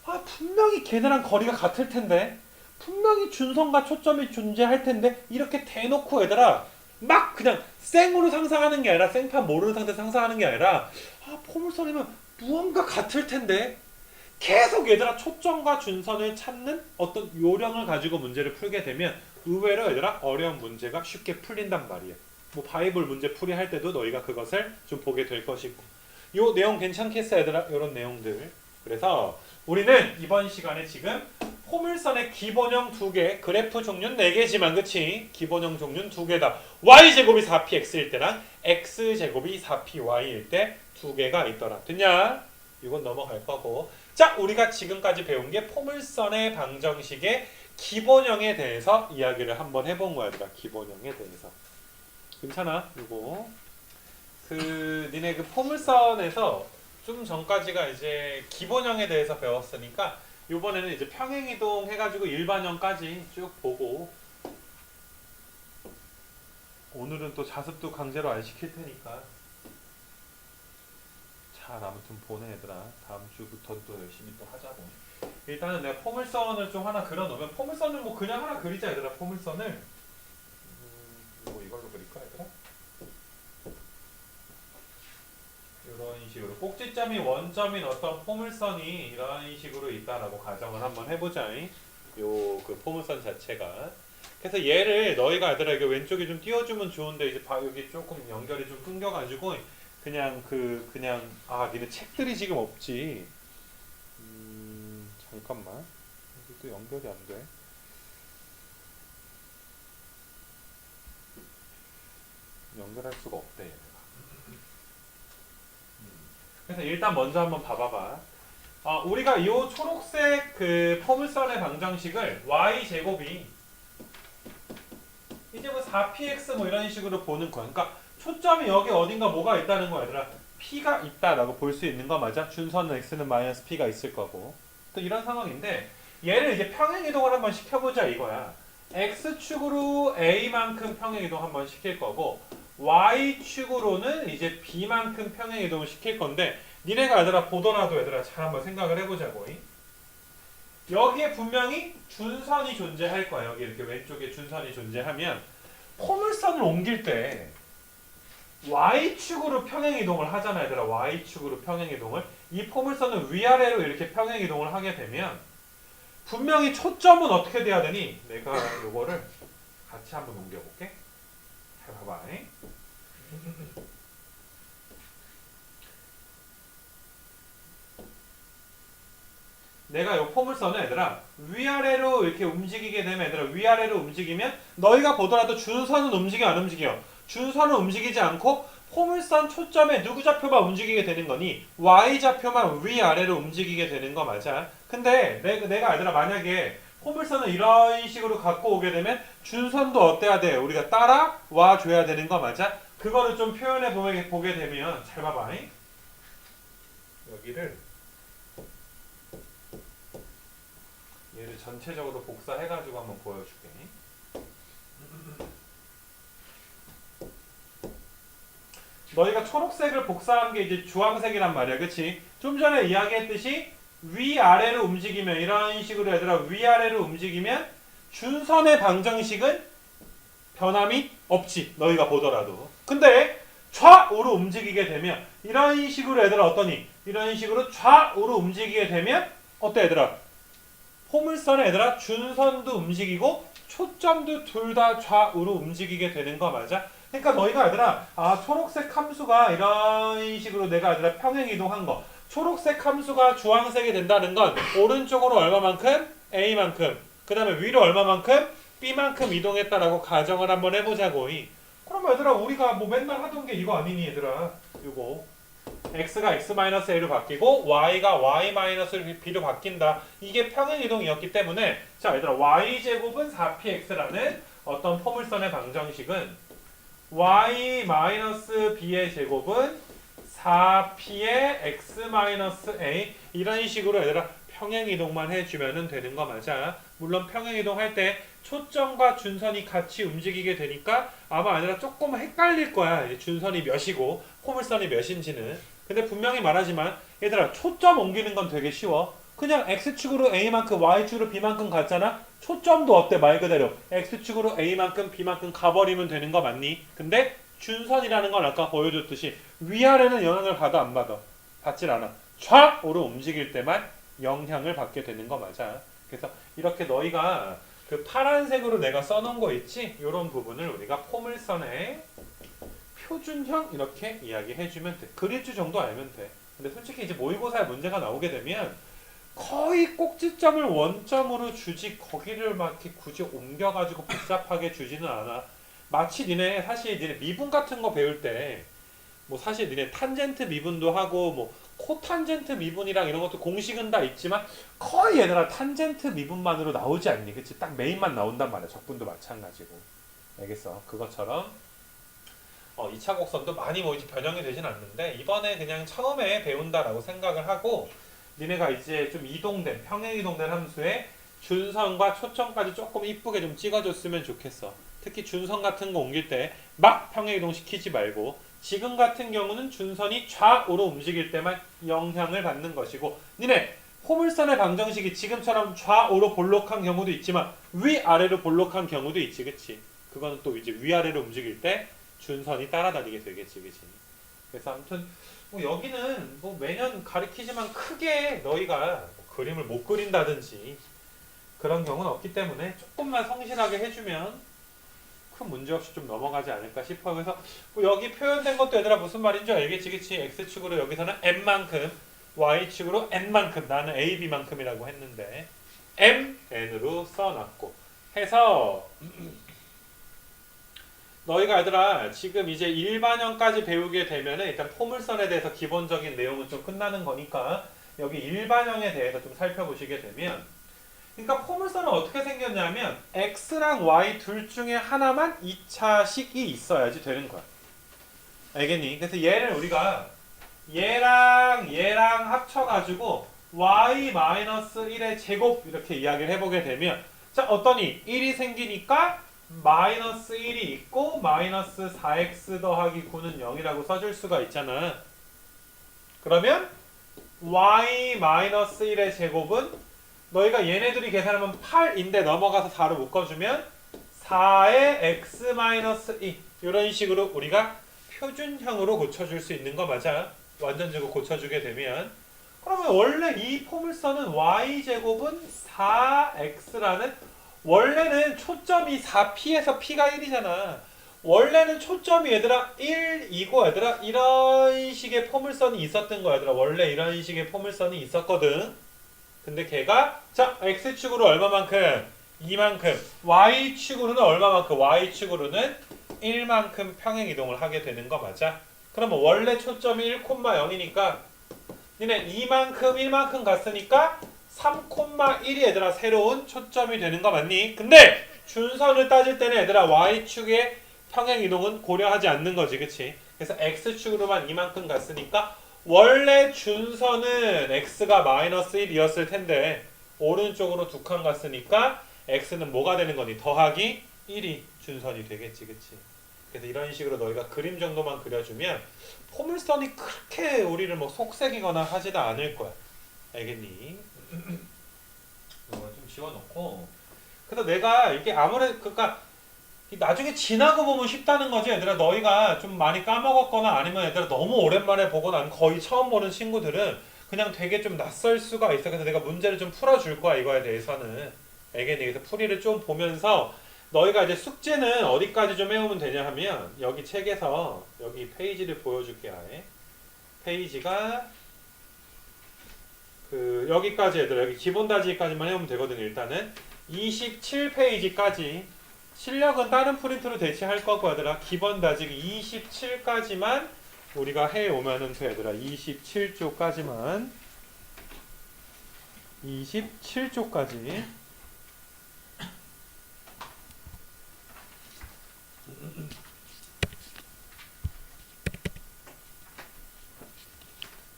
아 분명히 걔네랑 거리가 같을 텐데 분명히 준선과 초점이 존재할 텐데 이렇게 대놓고 얘들아 막 그냥 생으로 상상하는 게 아니라 생판 모르는 상태에서 상상하는 게 아니라 아 포물선이면 무언가 같을 텐데 계속 얘들아 초점과 준선을 찾는 어떤 요령을 가지고 문제를 풀게 되면 의외로 얘들아 어려운 문제가 쉽게 풀린단 말이야. 뭐 바이블 문제 풀이 할 때도 너희가 그것을 좀 보게 될 것이고 요 내용 괜찮겠어 얘들아? 요런 내용들. 그래서 우리는 이번 시간에 지금 포물선의 기본형 2개, 그래프 종류는 4개지만 그치? 기본형 종류는 2개다. y제곱이 4px일 때랑 x제곱이 4py일 때 2개가 있더라. 됐냐? 이건 넘어갈 거고. 자, 우리가 지금까지 배운 게 포물선의 방정식의 기본형에 대해서 이야기를 한번 해본 거야. 기본형에 대해서. 괜찮아? 이거. 니네 그 포물선에서 좀 전까지가 이제 기본형에 대해서 배웠으니까 이번에는 이제 평행이동 해가지고 일반형까지 쭉 보고 오늘은 또 자습도 강제로 안 시킬 테니까 잘 아무튼 보내 얘들아. 다음 주부터는 또 열심히 또 하자고. 일단은 내가 포물선을 좀 하나 그려놓으면 포물선을 뭐 그냥 하나 그리자 얘들아. 포물선을 뭐 이걸로 그릴까 얘들아? 이런 식으로 꼭지점이 원점인 어떤 포물선이 이런 식으로 있다라고 가정을 한번 해보자. 요 그 포물선 자체가. 그래서 얘를 너희가 얘들아 이게 왼쪽에 좀 띄워주면 좋은데 이제 여기 조금 연결이 좀 끊겨가지고 그냥 니네 책들이 지금 없지. 잠깐만. 여기도 연결이 안 돼. 연결할 수가 없대 얘네가. 그래서 일단 먼저 한번 봐봐봐. 우리가 이 초록색 그 포물선의 방정식을 y제곱이 이제 뭐 4px 뭐 이런 식으로 보는 거야. 그러니까 초점이 여기 어딘가 뭐가 있다는 거야 얘들아. p가 있다라고 볼 수 있는 거 맞아? 준선 x는 마이너스 p가 있을 거고. 또 이런 상황인데 얘를 이제 평행이동을 한번 시켜보자 이거야. x축으로 a만큼 평행이동 한번 시킬 거고 y축으로는 이제 b만큼 평행이동을 시킬 건데 니네가 얘들아 보더라도 얘들아 잘 한번 생각을 해보자고. 여기에 분명히 준선이 존재할 거야. 여기 이렇게 왼쪽에 준선이 존재하면 포물선을 옮길 때 y축으로 평행이동을 하잖아 얘들아. y축으로 평행이동을 이 포물선을 위아래로 이렇게 평행이동을 하게 되면 분명히 초점은 어떻게 돼야 되니? 내가 요거를 같이 한번 옮겨볼게. 잘 봐봐. 내가 요 포물선을 얘들아 위아래로 이렇게 움직이게 되면 얘들아 위아래로 움직이면 너희가 보더라도 준선은 움직여 안 움직여? 준선은 움직이지 않고 포물선 초점에 누구 좌표만 움직이게 되는 거니? y 좌표만 위아래로 움직이게 되는 거 맞아. 근데 내가 얘들아 만약에 포물선을 이런 식으로 갖고 오게 되면 준선도 어때야 돼? 우리가 따라와 줘야 되는 거 맞아? 그거를 좀 표현해 보게 되면 잘 봐봐. 여기를 얘를 전체적으로 복사해가지고 한번 보여줄게. 너희가 초록색을 복사한 게 이제 주황색이란 말이야. 그치? 좀 전에 이야기했듯이 위아래로 움직이면 이런 식으로 얘들아 위아래로 움직이면 준선의 방정식은 변함이 없지. 너희가 보더라도. 근데 좌우로 움직이게 되면 이런 식으로 얘들아 어떠니? 이런 식으로 좌우로 움직이게 되면 어때 얘들아? 포물선에 얘들아 준선도 움직이고 초점도 둘 다 좌우로 움직이게 되는 거 맞아? 그러니까 너희가 얘들아 초록색 함수가 이런 식으로 내가 얘들아 평행이동한 거 초록색 함수가 주황색이 된다는 건 오른쪽으로 얼마만큼? A만큼 그 다음에 위로 얼마만큼? B만큼 이동했다라고 가정을 한번 해보자고. 그러면 얘들아 우리가 뭐 맨날 하던 게 이거 아니니 얘들아. 이거 x가 x-a로 바뀌고 y가 y-b로 바뀐다. 이게 평행이동이었기 때문에 자 얘들아 y제곱은 4px라는 어떤 포물선의 방정식은 y-b의 제곱은 4p의 x-a 이런 식으로 얘들아 평행이동만 해주면 되는 거 맞아. 물론 평행이동할 때 초점과 준선이 같이 움직이게 되니까 아마 아니라 조금 헷갈릴 거야. 준선이 몇이고 포물선이 몇인지는. 근데 분명히 말하지만 얘들아 초점 옮기는 건 되게 쉬워. 그냥 x축으로 a만큼 y축으로 b만큼 갔잖아. 초점도 어때? 말 그대로 x축으로 a만큼 b만큼 가버리면 되는 거 맞니? 근데 준선이라는 건 아까 보여줬듯이 위아래는 영향을 받아 안 받아? 받질 않아. 좌우로 움직일 때만 영향을 받게 되는 거 맞아. 그래서 이렇게 너희가 그 파란색으로 내가 써놓은 거 있지? 이런 부분을 우리가 포물선의 표준형 이렇게 이야기해주면 돼. 그릴줄 정도 알면 돼. 근데 솔직히 이제 모의고사에 문제가 나오게 되면 거의 꼭지점을 원점으로 주지 거기를 막 이렇게 굳이 옮겨가지고 복잡하게 주지는 않아. 마치 니네 사실 니네 미분 같은 거 배울 때 뭐 사실 니네 탄젠트 미분도 하고 뭐 코탄젠트 미분이랑 이런 것도 공식은 다 있지만 거의 얘들아 탄젠트 미분만으로 나오지 않니? 그치? 딱 메인만 나온단 말이야. 적분도 마찬가지고. 알겠어? 그것처럼 2차 곡선도 많이 뭐 이제 변형이 되진 않는데 이번에 그냥 처음에 배운다라고 생각을 하고 니네가 이제 좀 이동된 평행 이동된 함수에 준선과 초점까지 조금 이쁘게 좀 찍어줬으면 좋겠어. 특히 준선 같은 거 옮길 때 막 평행 이동 시키지 말고 지금 같은 경우는 준선이 좌우로 움직일 때만 영향을 받는 것이고 니네 포물선의 방정식이 지금처럼 좌우로 볼록한 경우도 있지만 위아래로 볼록한 경우도 있지, 그치? 그거는 또 이제 위아래로 움직일 때 준선이 따라다니게 되겠지, 그치? 그래서 아무튼 뭐 여기는 뭐 매년 가리키지만 크게 너희가 뭐 그림을 못 그린다든지 그런 경우는 없기 때문에 조금만 성실하게 해주면 큰 문제 없이 좀 넘어가지 않을까 싶어요. 그래서 뭐 여기 표현된 것도 얘들아 무슨 말인지 알겠지, 그치? x축으로 여기서는 m만큼, y축으로 n만큼, 나는 a, b만큼이라고 했는데 m, n으로 써놨고 해서 너희가 얘들아 지금 이제 일반형까지 배우게 되면은 일단 포물선에 대해서 기본적인 내용은 좀 끝나는 거니까 여기 일반형에 대해서 좀 살펴보시게 되면 그러니까 포물선은 어떻게 생겼냐면 x랑 y 둘 중에 하나만 2차식이 있어야지 되는 거야. 알겠니? 그래서 얘를 우리가 얘랑 합쳐가지고 y-1의 제곱 이렇게 이야기를 해보게 되면 자 어떠니? 1이 생기니까 마이너스 1이 있고 마이너스 4x 더하기 9는 0이라고 써줄 수가 있잖아. 그러면 y-1의 제곱은 너희가 얘네들이 계산하면 8인데 넘어가서 4로 묶어주면 4의 x-2 이런 식으로 우리가 표준형으로 고쳐줄 수 있는 거 맞아. 완전적으로 고쳐주게 되면 그러면 원래 이 포물선은 y제곱은 4x라는 원래는 초점이 4p에서 p가 1이잖아. 원래는 초점이 얘들아 1이고 얘들아 이런 식의 포물선이 있었던 거야 얘들아. 원래 이런 식의 포물선이 있었거든. 근데 걔가 자 x축으로 얼마만큼? 2만큼 y축으로는 얼마만큼? y축으로는 1만큼 평행 이동을 하게 되는 거 맞아? 그러면 원래 초점이 1,0이니까 니네 2만큼 1만큼 갔으니까 3,1이 얘들아 새로운 초점이 되는 거 맞니? 근데 준선을 따질 때는 얘들아 y축의 평행 이동은 고려하지 않는 거지, 그치? 그래서 x축으로만 이만큼 갔으니까 원래 준선은 x가 마이너스 1이었을 텐데 오른쪽으로 두 칸 갔으니까 x는 뭐가 되는 거니? 더하기 1이 준선이 되겠지, 그치? 그래서 이런 식으로 너희가 그림 정도만 그려주면 포물선이 그렇게 우리를 뭐 속색이거나 하지도 않을 거야. 알겠니? 이거 좀 지워놓고 그래서 내가 이게 아무래도 그러니까 나중에 지나고 보면 쉽다는 거지. 얘들아 너희가 좀 많이 까먹었거나 아니면 얘들아 너무 오랜만에 보거나 아니면 거의 처음 보는 친구들은 그냥 되게 좀 낯설 수가 있어. 그래서 내가 문제를 좀 풀어줄 거야 이거에 대해서는. 알겠니? 그래서 풀이를 좀 보면서 너희가 이제 숙제는 어디까지 좀 해오면 되냐 하면 여기 책에서 여기 페이지를 보여줄게. 아예 페이지가 그 여기까지 얘들아 여기 기본 다지기까지만 해오면 되거든요. 일단은 27페이지까지 실력은 다른 프린트로 대체할 거고 얘들아 기본 다지기 27까지만 우리가 해오면은 돼 얘들아. 27쪽까지만 27쪽까지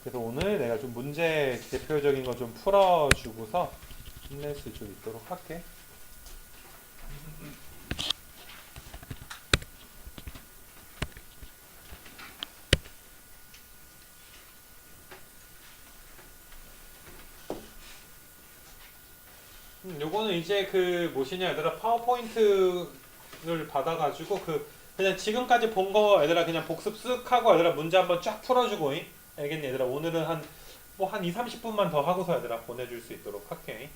그래서 오늘 내가 좀 문제 대표적인 거 좀 풀어주고서 힘낼 수 좀 있도록 할게. 요거는 이제 그 뭐시냐 얘들아 파워포인트를 받아가지고 그냥 지금까지 본 거 얘들아 그냥 복습 쓱 하고 얘들아 문제 한번 쫙 풀어주고 알겠니 얘들아 오늘은 한 2, 30분만 더 하고서 얘들아 보내줄 수 있도록 할게.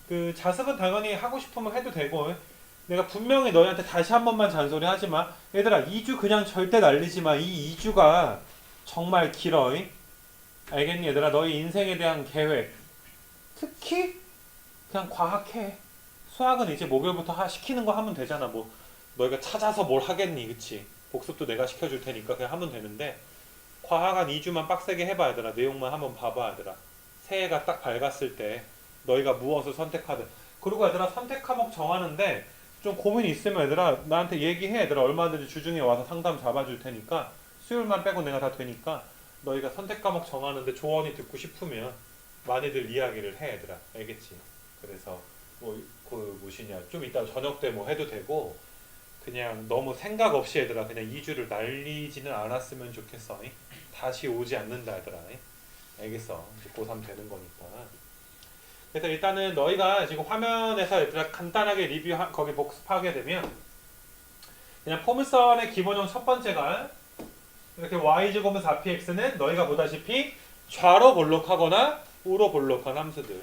그 자습은 당연히 하고 싶으면 해도 되고 내가 분명히 너희한테 다시 한 번만 잔소리 하지마. 얘들아 2주 그냥 절대 날리지마. 이 2주가 정말 길어. 알겠니 얘들아 너희 인생에 대한 계획 특히 그냥 과학해. 수학은 이제 목요일부터 시키는 거 하면 되잖아. 뭐 너희가 찾아서 뭘 하겠니 그치. 복습도 내가 시켜줄 테니까 그냥 하면 되는데 과학 한 2주만 빡세게 해봐 얘들아. 내용만 한번 봐봐 얘들아. 새해가 딱 밝았을 때 너희가 무엇을 선택하든. 그리고 얘들아 선택 과목 정하는데 좀 고민이 있으면 얘들아 나한테 얘기해 얘들아. 얼마든지 주중에 와서 상담 잡아줄 테니까 수요일만 빼고 내가 다 되니까 너희가 선택 과목 정하는데 조언이 듣고 싶으면 많이들 이야기를 해 얘들아. 알겠지? 그래서 그 무엇이냐 좀 이따 저녁 때 뭐 해도 되고 그냥 너무 생각 없이 얘들아 그냥 2주를 날리지는 않았으면 좋겠어. 다시 오지 않는다 얘들아. 알겠어? 이제 고3 되는 거니까. 그래서 일단은 너희가 지금 화면에서 얘들아 간단하게 리뷰 거기 복습하게 되면 그냥 포물선의 기본형 첫 번째가 이렇게 y제곱은 4px는 너희가 보다시피 좌로 볼록하거나 우로 볼록한 함수들.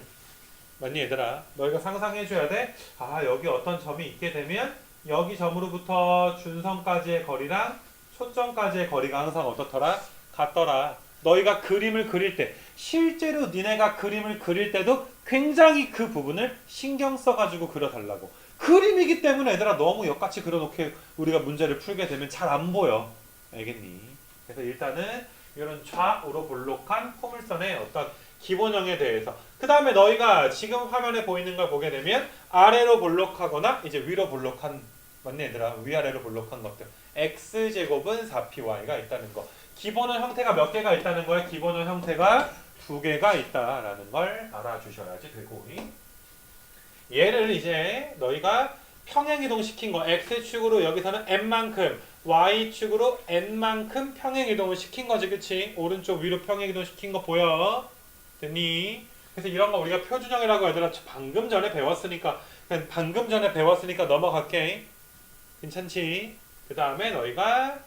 맞니 얘들아? 너희가 상상해줘야 돼. 아 여기 어떤 점이 있게 되면 여기 점으로부터 준선까지의 거리랑 초점까지의 거리가 항상 어떻더라? 같더라. 너희가 그림을 그릴 때 실제로 니네가 그림을 그릴 때도 굉장히 그 부분을 신경 써가지고 그려달라고. 그림이기 때문에 얘들아 너무 역같이 그려놓게 우리가 문제를 풀게 되면 잘 안 보여. 알겠니? 그래서 일단은 이런 좌우로 볼록한 포물선의 어떤 기본형에 대해서 그 다음에 너희가 지금 화면에 보이는 걸 보게 되면 아래로 볼록하거나 이제 위로 볼록한 맞네 얘들아 위아래로 볼록한 것들 x제곱은 4py가 있다는 거. 기본형 형태가 몇 개가 있다는 거야? 기본형 형태가 2개가 있다라는 걸 알아주셔야지 되고 얘를 이제 너희가 평행이동 시킨 거 x축으로 여기서는 n만큼 y축으로 n만큼 평행이동을 시킨 거지 그치? 오른쪽 위로 평행이동 시킨 거 보여? 됐니? 그래서 이런 거 우리가 표준형이라고 얘들아 방금 전에 배웠으니까 그냥 방금 전에 배웠으니까 넘어갈게. 괜찮지? 그 다음에 너희가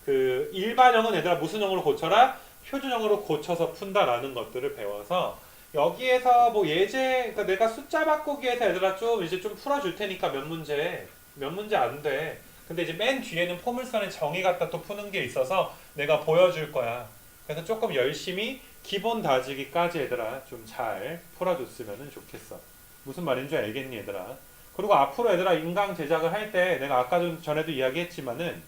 그 일반형은 얘들아 무슨 형으로 고쳐라? 표준형으로 고쳐서 푼다라는 것들을 배워서 여기에서 뭐 예제 그러니까 내가 숫자 바꾸기에서 얘들아 좀 이제 좀 풀어줄 테니까 몇 문제 안 돼. 근데 이제 맨 뒤에는 포물선의 정의 갖다 또 푸는 게 있어서 내가 보여줄 거야. 그래서 조금 열심히 기본 다지기까지 얘들아 좀 잘 풀어줬으면 좋겠어. 무슨 말인지 알겠니 얘들아? 그리고 앞으로 얘들아 인강 제작을 할 때 내가 아까 전에도 이야기했지만은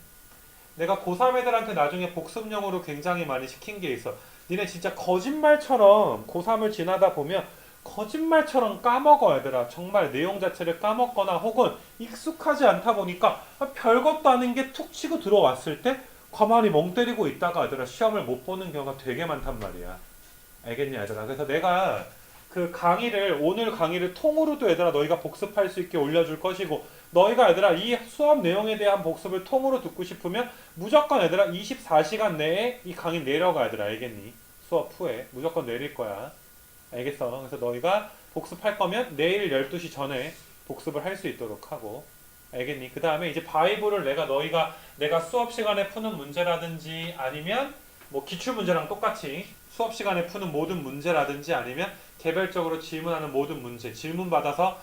내가 고3 애들한테 나중에 복습용으로 굉장히 많이 시킨 게 있어. 니네 진짜 거짓말처럼 고3을 지나다 보면 거짓말처럼 까먹어 얘들아. 정말 내용 자체를 까먹거나 혹은 익숙하지 않다 보니까 별것도 아닌 게 툭 치고 들어왔을 때 가만히 멍 때리고 있다가 얘들아 시험을 못 보는 경우가 되게 많단 말이야. 알겠니 얘들아? 그래서 내가 그 강의를 오늘 강의를 통으로도 얘들아 너희가 복습할 수 있게 올려줄 것이고 너희가 얘들아 이 수업 내용에 대한 복습을 통으로 듣고 싶으면 무조건 얘들아 24시간 내에 이 강의 내려가 얘들아. 알겠니? 수업 후에 무조건 내릴 거야. 알겠어? 그래서 너희가 복습할 거면 내일 12시 전에 복습을 할 수 있도록 하고 알겠니? 그 다음에 이제 바이블을 내가 수업 시간에 푸는 문제라든지 아니면 뭐 기출 문제랑 똑같이 수업 시간에 푸는 모든 문제라든지 아니면 개별적으로 질문하는 모든 문제, 질문 받아서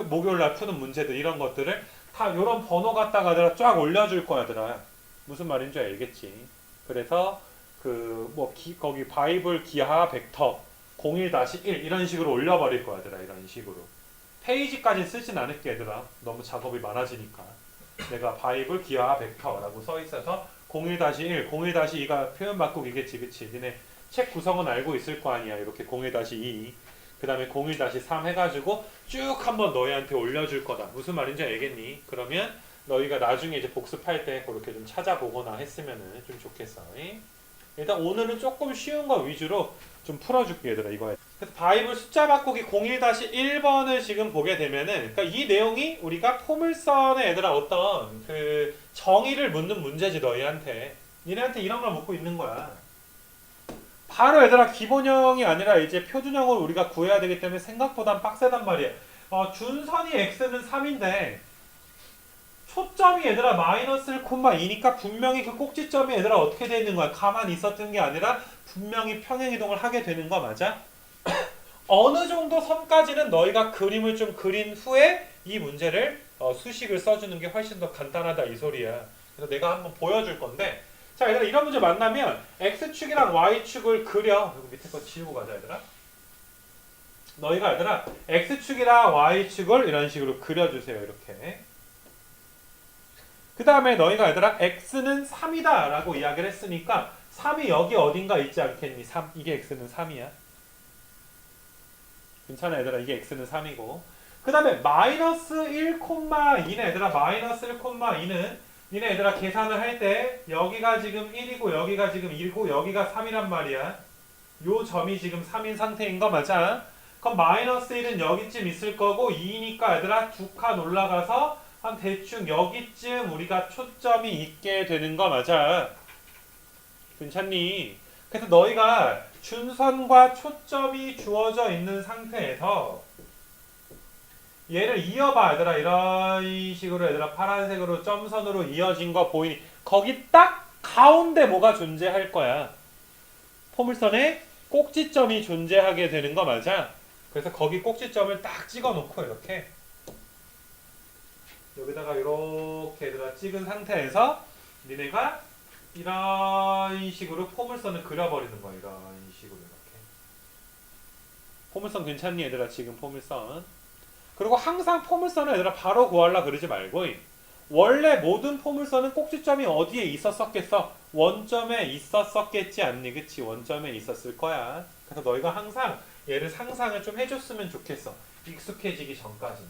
목요일 날 푸는 문제들 이런 것들을 다 이런 번호 갖다가 쫙 올려줄 거야, 얘들아. 무슨 말인지 알겠지? 그래서 그 뭐 거기 바이블 기하 벡터 01-1 이런 식으로 올려버릴 거야, 얘들아. 이런 식으로. 페이지까지 쓰진 않을게, 얘들아. 너무 작업이 많아지니까. 내가 바이블 기하 벡터라고 써 있어서 01-1, 01-2가 표현 바꾸기겠지, 그치? 니네 책 구성은 알고 있을 거 아니야. 이렇게 01-2, 그 다음에 01-3 해가지고 쭉 한번 너희한테 올려줄 거다. 무슨 말인지 알겠니? 그러면 너희가 나중에 이제 복습할 때 그렇게 좀 찾아보거나 했으면 좀 좋겠어. 일단 오늘은 조금 쉬운 거 위주로 좀 풀어줄게, 얘들아. 이거. 그래서 바이블 숫자 바꾸기 01-1번을 지금 보게 되면은, 그러니까 이 내용이 우리가 포물선에 얘들아 어떤 그 정의를 묻는 문제지, 너희한테. 니네한테 이런 걸 묻고 있는 거야. 바로 얘들아 기본형이 아니라 이제 표준형을 우리가 구해야 되기 때문에 생각보단 빡세단 말이야. 준선이 x는 3인데 초점이 얘들아 마이너스 1,2니까 분명히 그 꼭지점이 얘들아 어떻게 되어 있는 거야? 가만히 있었던 게 아니라 분명히 평행이동을 하게 되는 거 맞아? 어느 정도 선까지는 너희가 그림을 좀 그린 후에 이 문제를 수식을 써주는 게 훨씬 더 간단하다 이 소리야. 그래서 내가 한번 보여줄 건데 자 얘들아 이런 문제 만나면 x축이랑 y축을 그려. 이거 밑에 거 지우고 가자 얘들아. 너희가 얘들아 x축이랑 y축을 이런 식으로 그려주세요. 이렇게. 그 다음에 너희가 얘들아 x는 3이다 라고 이야기를 했으니까 3이 여기 어딘가 있지 않겠니? 3, 이게 x는 3이야. 괜찮아 얘들아 이게 x는 3이고 그 다음에 마이너스 1,2네 얘들아 마이너스 1,2는 니네 얘들아 계산을 할 때 여기가 지금 1이고 여기가 지금 1이고 여기가 3이란 말이야. 요 점이 지금 3인 상태인 거 맞아? 그럼 마이너스 1은 여기쯤 있을 거고 2니까 얘들아 두 칸 올라가서 한 대충 여기쯤 우리가 초점이 있게 되는 거 맞아? 괜찮니? 그래서 너희가 준선과 초점이 주어져 있는 상태에서 얘를 이어봐 얘들아. 이런 식으로 얘들아 파란색으로 점선으로 이어진 거 보이니? 거기 딱 가운데 뭐가 존재할 거야? 포물선에 꼭지점이 존재하게 되는 거 맞아? 그래서 거기 꼭지점을 딱 찍어 놓고 이렇게 여기다가 이렇게 얘들아 찍은 상태에서 니네가 이런 식으로 포물선을 그려버리는 거야. 이런 식으로 이렇게. 포물선 괜찮니 얘들아 지금 포물선. 그리고 항상 포물선을 얘들아 바로 구하려 그러지 말고 원래 모든 포물선은 꼭지점이 어디에 있었었겠어? 원점에 있었었겠지 않니? 그치? 원점에 있었을 거야. 그래서 너희가 항상 얘를 상상을 좀 해줬으면 좋겠어. 익숙해지기 전까지.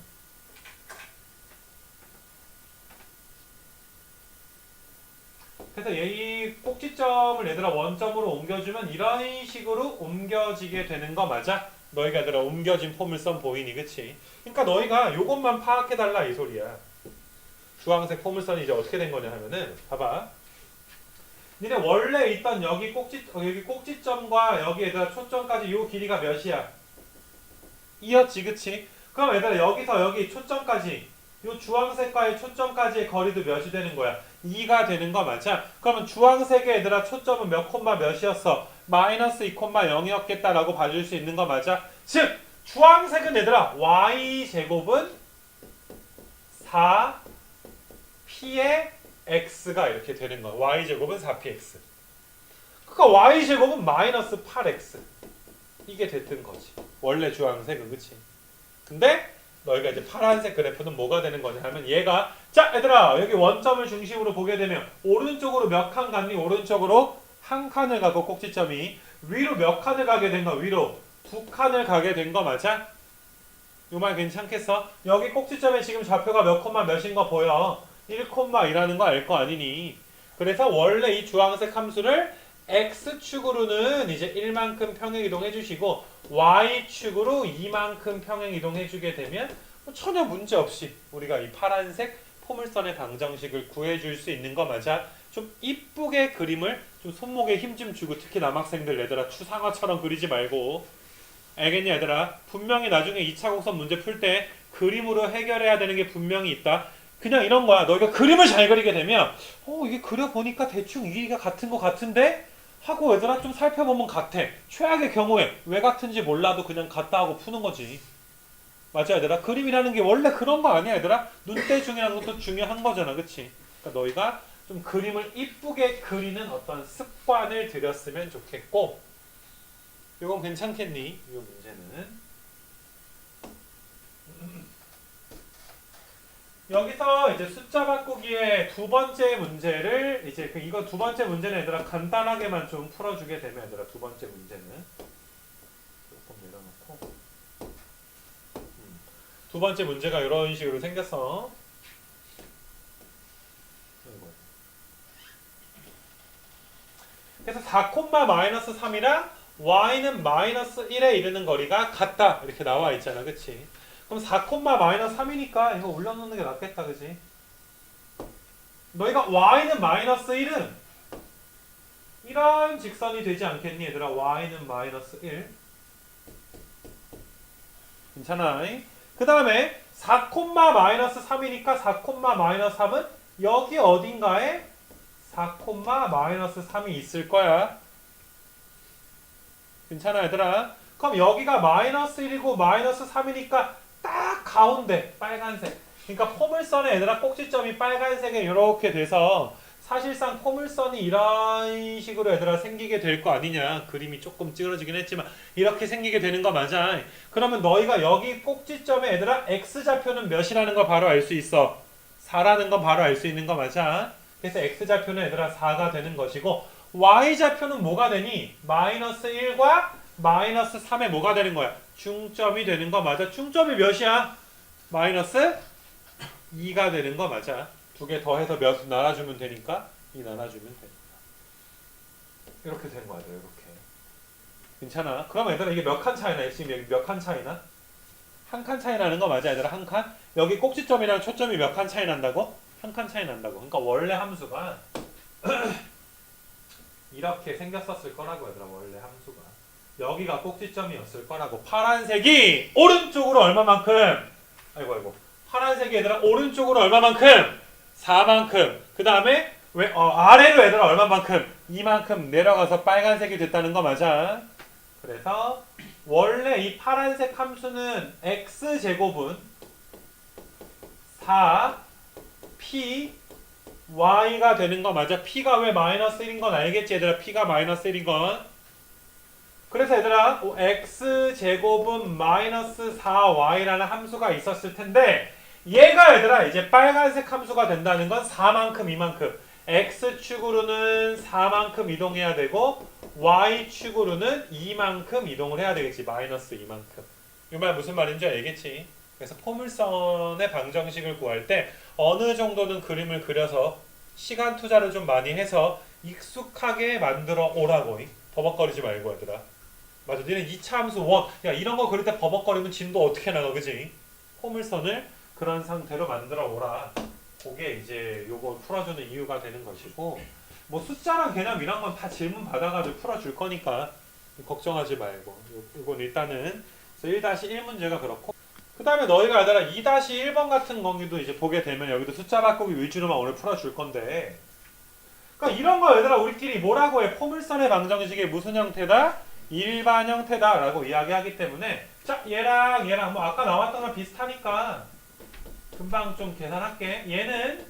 그래서 이 꼭지점을 얘들아 원점으로 옮겨주면 이런 식으로 옮겨지게 되는 거 맞아? 너희가 얘들아 옮겨진 포물선 보이니? 그치? 그러니까 너희가 요것만 파악해달라 이 소리야. 주황색 포물선이 이제 어떻게 된 거냐 하면은 봐봐. 니네 원래 있던 여기 꼭지점과 여기 얘들아 초점까지 요 길이가 몇이야? 2였지 그치? 그럼 얘들아 여기서 여기 초점까지 요 주황색과의 초점까지의 거리도 몇이 되는 거야? 2가 되는 거 맞아? 그러면 주황색의 얘들아 초점은 몇 콤마 몇이었어? 마이너스 2,0이었겠다라고 봐줄 수 있는 거 맞아? 즉 주황색은 얘들아 y제곱은 4p의 x가 이렇게 되는 거야. y제곱은 4px. 그러니까 y제곱은 마이너스 8x. 이게 됐던 거지. 원래 주황색은 그치? 근데 너희가 이제 파란색 그래프는 뭐가 되는 거냐 하면 얘가 자 얘들아 여기 원점을 중심으로 보게 되면 오른쪽으로 몇 칸 갔니? 오른쪽으로 한 칸을 가고 꼭지점이 위로 몇 칸을 가게 된 거? 위로 2칸을 가게 된 거 맞아? 요 말 괜찮겠어? 여기 꼭지점에 지금 좌표가 몇 콤마 몇인 거 보여? 1,2라는 거 알 거 아니니? 그래서 원래 이 주황색 함수를 x축으로는 이제 1만큼 평행이동 해주시고 y축으로 2만큼 평행이동 해주게 되면 전혀 문제없이 우리가 이 파란색 포물선의 방정식을 구해줄 수 있는 거 맞아? 좀 이쁘게 그림을 좀 손목에 힘 좀 주고 특히 남학생들 얘들아 추상화처럼 그리지 말고 알겠니 얘들아? 분명히 나중에 2차 곡선 문제 풀 때 그림으로 해결해야 되는 게 분명히 있다. 그냥 이런 거야. 너희가 그림을 잘 그리게 되면 이게 그려보니까 대충 이 길이가 같은 거 같은데? 하고 얘들아 좀 살펴보면 같아. 최악의 경우에 왜 같은지 몰라도 그냥 같다 하고 푸는 거지. 맞아 얘들아? 그림이라는 게 원래 그런 거 아니야 얘들아? 눈대중이라는 것도 중요한 거잖아. 그치? 그러니까 너희가 좀 그림을 이쁘게 그리는 어떤 습관을 들였으면 좋겠고 이건 괜찮겠니? 이 문제는 여기서 이제 숫자 바꾸기의 두 번째 문제를 이제 이거 두 번째 문제는 얘들아 간단하게만 좀 풀어주게 되면 얘들아 두 번째 문제는 조금 내려놓고 두 번째 문제가 이런 식으로 생겼어. 그래서 4,-3이랑 y는 마이너스 1에 이르는 거리가 같다 이렇게 나와 있잖아. 그치? 그럼 4,-3이니까 이거 올려놓는 게 낫겠다. 그치? 너희가 y는 마이너스 1은 이런 직선이 되지 않겠니 얘들아? y는 마이너스 1 괜찮아? 그 다음에 4, 마이너스 3이니까 4, 마이너스 3은 여기 어딘가에 4, 마이너스 3이 있을 거야. 괜찮아 얘들아? 그럼 여기가 마이너스 1이고 마이너스 3이니까 딱 가운데 빨간색. 그러니까 포물선에 얘들아 꼭지점이 빨간색에 이렇게 돼서 사실상 포물선이 이런 식으로 얘들아 생기게 될 거 아니냐. 그림이 조금 찌그러지긴 했지만 이렇게 생기게 되는 거 맞아. 그러면 너희가 여기 꼭지점에 얘들아 x좌표는 몇이라는 걸 바로 알 수 있어. 4라는 건 바로 알 수 있는 거 맞아. 그래서 x좌표는 얘들아 4가 되는 것이고 y좌표는 뭐가 되니? 마이너스 1과 마이너스 3에 뭐가 되는 거야? 중점이 되는 거 맞아. 중점이 몇이야? 마이너스 2가 되는 거 맞아. 두 개 더해서 몇 나눠주면 되니까 2 나눠주면 되니까 이렇게 된 거야. 이렇게 괜찮아? 그럼 얘들아 이게 몇 칸 차이나? 지금 여기 몇 칸 차이나? 한 칸 차이 나는 거 맞아 얘들아? 한 칸? 여기 꼭지점이랑 초점이 몇 칸 차이 난다고? 한 칸 차이 난다고. 그러니까 원래 함수가 이렇게 생겼었을 거라고 얘들아. 원래 함수가 여기가 꼭지점이었을 거라고. 파란색이 오른쪽으로 얼마만큼? 아이고 파란색이 얘들아 오른쪽으로 얼마만큼? 4만큼. 그 다음에 아래로 얘들아 얼마만큼? 이만큼 내려가서 빨간색이 됐다는 거 맞아. 그래서 원래 이 파란색 함수는 x제곱은 4p y가 되는 거 맞아. p가 왜 마이너스 1인 건 알겠지 얘들아. p가 마이너스 1인 건. 그래서 얘들아 x제곱은 마이너스 4y라는 함수가 있었을 텐데 얘가 얘들아 이제 빨간색 함수가 된다는 건 4만큼 이만큼. x축으로는 4만큼 이동해야 되고 y축으로는 2만큼 이동을 해야 되겠지. 마이너스 2만큼. 이 말 무슨 말인지 알겠지? 그래서 포물선의 방정식을 구할 때 어느 정도는 그림을 그려서 시간 투자를 좀 많이 해서 익숙하게 만들어 오라고. 버벅거리지 말고 얘들아. 맞아. 니네 2차 함수 1. 야 이런 거 그릴 때 버벅거리면 진도 어떻게 나가 그지? 포물선을 그런 상태로 만들어 오라. 그게 이제 요거 풀어주는 이유가 되는 것이고 뭐 숫자랑 개념 이런 건 다 질문 받아가지고 풀어줄 거니까 걱정하지 말고 이건 일단은 1-1 문제가 그렇고 그 다음에 너희가 얘들아 2-1번 같은 경우도 이제 보게 되면 여기도 숫자 바꾸기 위주로만 오늘 풀어줄 건데 그러니까 이런 거 얘들아 우리끼리 뭐라고 해? 포물선의 방정식이 무슨 형태다? 일반 형태다 라고 이야기하기 때문에 자 얘랑 뭐 아까 나왔던 거랑 비슷하니까 금방 좀 계산할게. 얘는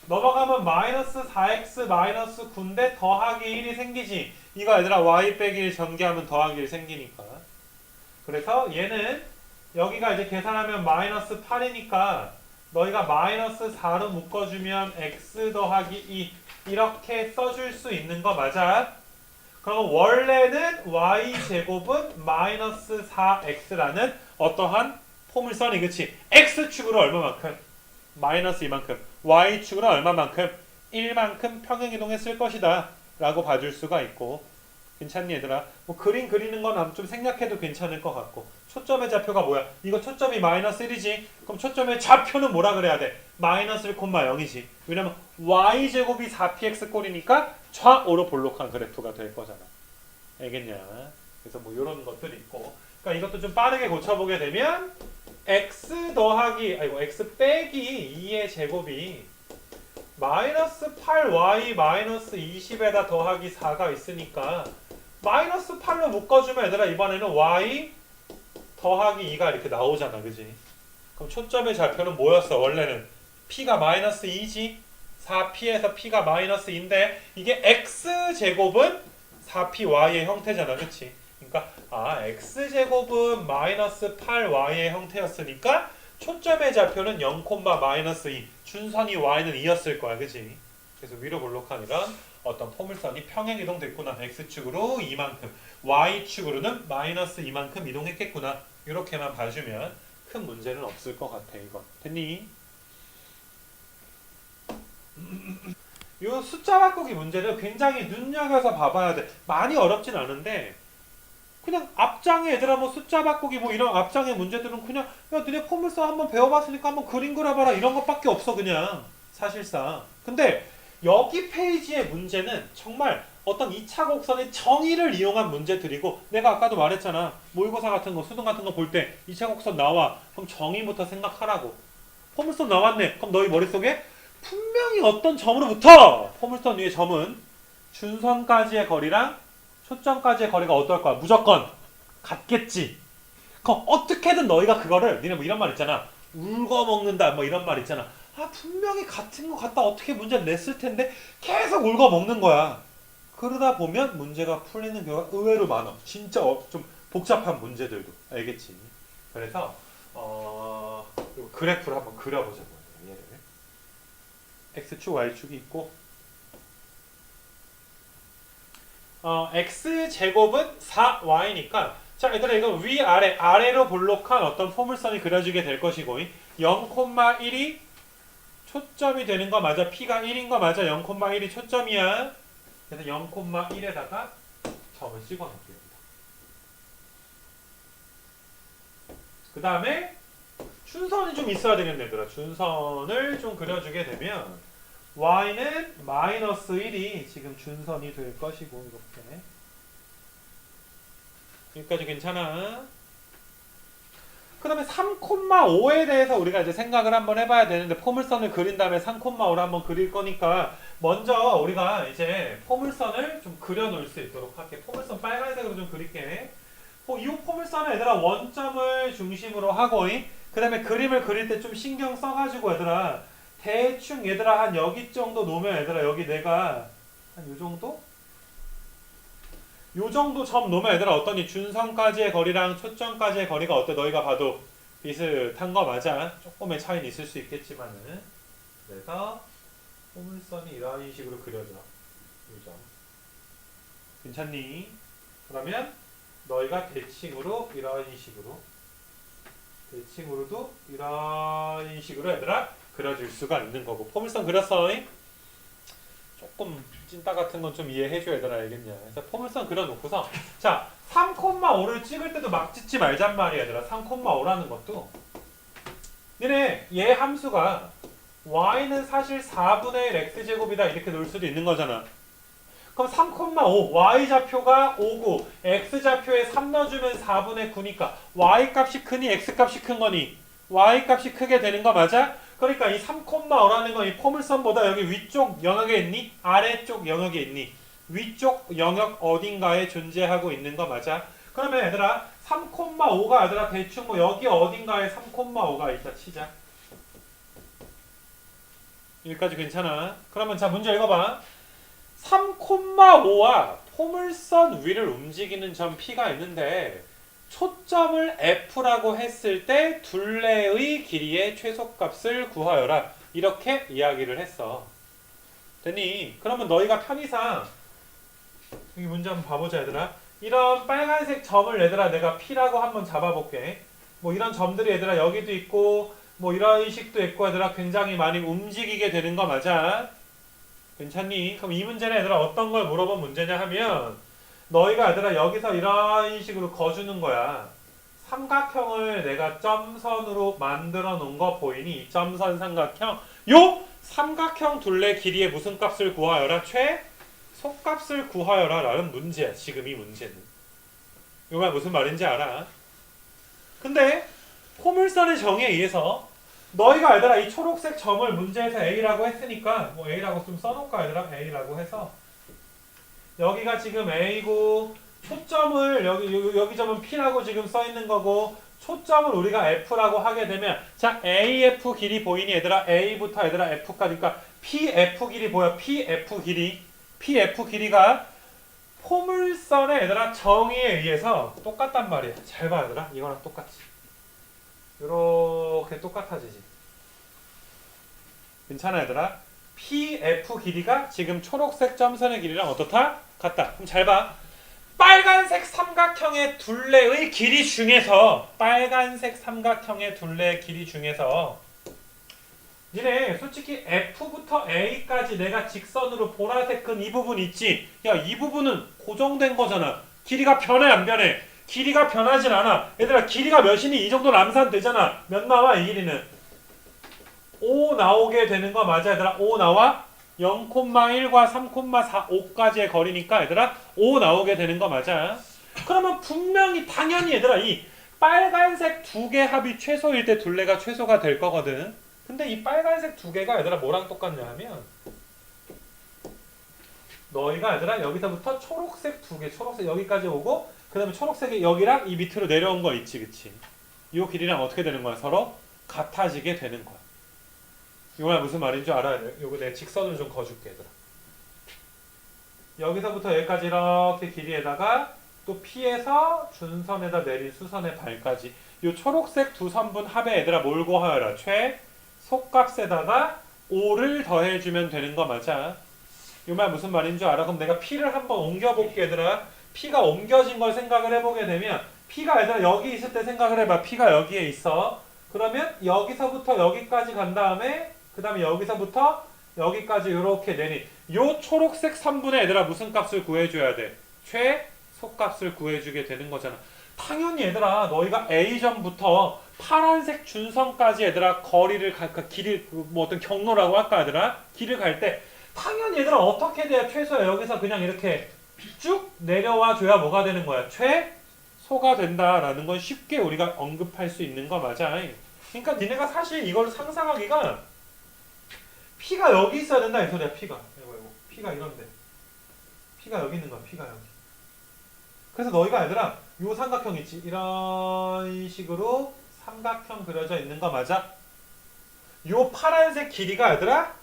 넘어가면 마이너스 4x 마이너스 9인데 더하기 1이 생기지. 이거 얘들아 y 빼기 1 전개하면 더하기 1 생기니까. 그래서 얘는 여기가 이제 계산하면 마이너스 8이니까 너희가 마이너스 4로 묶어주면 x 더하기 2 이렇게 써줄 수 있는 거 맞아? 그럼 원래는 y제곱은 마이너스 4x라는 어떠한 포물선이 그치? x축으로 얼마만큼? 마이너스 이만큼. y축으로 얼마만큼? 1만큼 평행이동했을 것이다 라고 봐줄 수가 있고 괜찮니 얘들아? 뭐 그림 그리는 건 좀 생략해도 괜찮을 것 같고 초점의 좌표가 뭐야? 이거 초점이 마이너스 1이지? 그럼 초점의 좌표는 뭐라 그래야 돼? 마이너스 1,0이지. 왜냐면 y제곱이 4px 꼴이니까 좌우로 볼록한 그래프가 될 거잖아. 알겠냐? 그래서 뭐 이런 것들이 있고 그러니까 이것도 좀 빠르게 고쳐보게 되면 x 빼기 2의 제곱이 마이너스 8y 마이너스 20에다 더하기 4가 있으니까 마이너스 8로 묶어주면 얘들아 이번에는 y 더하기 2가 이렇게 나오잖아. 그지? 그럼 초점의 좌표는 뭐였어? 원래는 p가 마이너스 2지? 4p에서 p가 마이너스 2인데 이게 x제곱은 4py의 형태잖아. 그치? 그러니까 x제곱은 마이너스 8y의 형태였으니까 초점의 좌표는 0, 마이너스 2 준선이 y는 2였을 거야. 그치? 그래서 위로 볼록한 이런 어떤 포물선이 평행이동됐구나. x축으로 2만큼 y축으로는 마이너스 2만큼 이동했겠구나. 이렇게만 봐주면 큰 문제는 없을 것 같아. 이건 됐니? 이 숫자 바꾸기 문제를 굉장히 눈여겨서 봐봐야 돼. 많이 어렵진 않은데 그냥 앞장에 얘들아 뭐 숫자 바꾸기 뭐 이런 앞장의 문제들은 그냥 야 너네 포물선 한번 배워봤으니까 한번 그림 그려봐라 이런 것밖에 없어. 그냥 사실상. 근데 여기 페이지의 문제는 정말 어떤 2차 곡선의 정의를 이용한 문제들이고 내가 아까도 말했잖아. 모의고사 같은 거 수능 같은 거 볼 때 2차 곡선 나와. 그럼 정의부터 생각하라고. 포물선 나왔네. 그럼 너희 머릿속에 분명히 어떤 점으로부터 포물선 위의 점은 준선까지의 거리랑 초점까지의 거리가 어떨 거야? 무조건 같겠지. 그럼 어떻게든 너희가 그거를 니네 뭐 이런 말 있잖아. 울고 먹는다 뭐 이런 말 있잖아. 아 분명히 같은 거 같다 어떻게 문제를 냈을 텐데 계속 울고 먹는 거야. 그러다 보면 문제가 풀리는 경우가 의외로 많아. 진짜 좀 복잡한 문제들도. 알겠지? 그래서 그래프를 한번 그려보자고. 얘를 x축, y축이 있고 x제곱은 4y니까 자 얘들아 이거 위아래 아래로 볼록한 어떤 포물선이 그려지게 될 것이고 0,1이 초점이 되는 거 맞아. p가 1인 거 맞아. 0,1이 초점이야. 그래서 0,1에다가 점을 찍어 놓을게요. 그 다음에 준선이 좀 있어야 되겠네 얘들아. 준선을 좀 그려주게 되면 y는 마이너스 1이 지금 준선이 될 것이고 이렇게 여기까지 괜찮아. 그 다음에 3,5에 대해서 우리가 이제 생각을 한번 해봐야 되는데 포물선을 그린 다음에 3,5를 한번 그릴 거니까 먼저 우리가 이제 포물선을 좀 그려놓을 수 있도록 할게. 포물선 빨간색으로 좀 그릴게. 이 포물선은 얘들아 원점을 중심으로 하고 그 다음에 그림을 그릴 때 좀 신경 써가지고 얘들아 대충 얘들아 한 여기 정도 놓으면 얘들아 여기 내가 한 요 정도? 요 정도 점 놓으면 얘들아 어떠니? 준선까지의 거리랑 초점까지의 거리가 어때? 너희가 봐도 비슷한 거 맞아? 조금의 차이는 있을 수 있겠지만은 그래서 포물선이 이런 식으로 그려져. 요점 괜찮니? 그러면 너희가 대칭으로 이런 식으로 대칭으로도 이런 식으로 얘들아 그려줄 수가 있는 거고. 포물선 그렸어? 조금 찐따 같은 건 좀 이해해줘야 되나 알겠냐. 그래서 포물선 그려놓고서 자 3,5를 찍을 때도 막 찍지 말잔 말이야 얘들아. 3,5라는 것도 니네 얘 함수가 y는 사실 4분의 1 x제곱이다 이렇게 놓을 수도 있는 거잖아. 그럼 3,5 y좌표가 5고 x좌표에 3 넣어주면 4분의 9니까 y값이 크니 x값이 큰 거니 y값이 크게 되는 거 맞아? 그러니까 이 3,5라는 건 이 포물선보다 여기 위쪽 영역에 있니? 아래쪽 영역에 있니? 위쪽 영역 어딘가에 존재하고 있는 거 맞아? 그러면 얘들아 3,5가 얘들아 대충 뭐 여기 어딘가에 3,5가 있다 치자. 여기까지 괜찮아? 그러면 자 문제 읽어봐. 3,5와 포물선 위를 움직이는 점 P가 있는데 초점을 F라고 했을 때 둘레의 길이의 최소값을 구하여라. 이렇게 이야기를 했어. 됐니? 그러면 너희가 편의상 여기 문제 한번 봐보자 얘들아. 이런 빨간색 점을 얘들아 내가 P라고 한번 잡아볼게. 뭐 이런 점들이 얘들아 여기도 있고 뭐 이런 식도 있고 얘들아 굉장히 많이 움직이게 되는 거 맞아? 괜찮니? 그럼 이 문제는 얘들아 어떤 걸 물어본 문제냐 하면 너희가 얘들아 여기서 이런 식으로 거주는 거야. 삼각형을 내가 점선으로 만들어 놓은 거 보이니? 점선 삼각형. 요 삼각형 둘레 길이의 무슨 값을 구하여라? 최소값을 구하여라 라는 문제야. 지금 이 문제는. 이 말 무슨 말인지 알아? 근데 포물선의 정의에 의해서 너희가 얘들아 이 초록색 점을 문제에서 A라고 했으니까 뭐 A라고 좀 써놓을까 얘들아? A라고 해서 여기가 지금 A고 초점을 여기 점은 P라고 지금 써있는 거고 초점을 우리가 F라고 하게 되면 자 AF 길이 보이니 얘들아? A부터 얘들아 F까지 그러니까 PF 길이 보여. PF 길이가 포물선의 얘들아 정의에 의해서 똑같단 말이야. 잘 봐 얘들아. 이거랑 똑같지. 요렇게 똑같아지지. 괜찮아 얘들아? PF 길이가 지금 초록색 점선의 길이랑 어떻다? 같다. 그럼 잘 봐. 빨간색 삼각형의 둘레의 길이 중에서 니네 솔직히 F부터 A까지 내가 직선으로 보라색 끈 이 부분 있지? 야, 이 부분은 고정된 거잖아. 길이가 변해 안 변해? 길이가 변하진 않아. 얘들아 길이가 몇이니? 이 정도 남산 되잖아. 몇 나와 이 길이는? 5 나오게 되는 거 맞아 얘들아? 5 나와? 0,1과 3,4, 5까지의 거리니까 얘들아 5 나오게 되는 거 맞아. 그러면 분명히 당연히 얘들아 이 빨간색 두 개 합이 최소일 때 둘레가 최소가 될 거거든. 근데 이 빨간색 두 개가 얘들아 뭐랑 똑같냐 하면 너희가 얘들아 여기서부터 초록색 두 개, 초록색 여기까지 오고 그 다음에 초록색이 여기랑 이 밑으로 내려온 거 있지, 그치? 이 길이랑 어떻게 되는 거야? 서로 같아지게 되는 거야. 이거 무슨 말인 줄 알아야 돼. 이거 내 직선을 좀 그어줄게, 얘들아. 여기서부터 여기까지 이렇게 길이에다가 또 P에서 준선에다 내린 수선의 발까지 이 초록색 두 선분 합에 얘들아 몰고 하여라. 최소값에다가 5를 더해주면 되는 거 맞아. 이 말 무슨 말인 줄 알아? 그럼 내가 P를 한번 옮겨볼게, 얘들아. P가 옮겨진 걸 생각을 해보게 되면 P가 얘들아 여기 있을 때 생각을 해봐. P가 여기에 있어. 그러면 여기서부터 여기까지 간 다음에 그 다음에 여기서부터 여기까지 이렇게 내린 요 초록색 3분의 얘들아 무슨 값을 구해줘야 돼? 최소값을 구해주게 되는 거잖아. 당연히 얘들아 너희가 A점부터 파란색 준선까지 얘들아 거리를 길이 뭐 어떤 경로라고 할까 얘들아 길을 갈 때 당연히 얘들아 어떻게 돼야 최소야. 여기서 그냥 이렇게 쭉 내려와 줘야 뭐가 되는 거야? 최소가 된다라는 건 쉽게 우리가 언급할 수 있는 거 맞아. 그러니까 니네가 사실 이걸 상상하기가 P가 여기 있어야 된다 이 소리야. P가 P가 이런데 P가 여기 있는 거야. P가 여기. 그래서 너희가 얘들아 요 삼각형 있지? 이런 식으로 삼각형 그려져 있는 거 맞아? 요 파란색 길이가 얘들아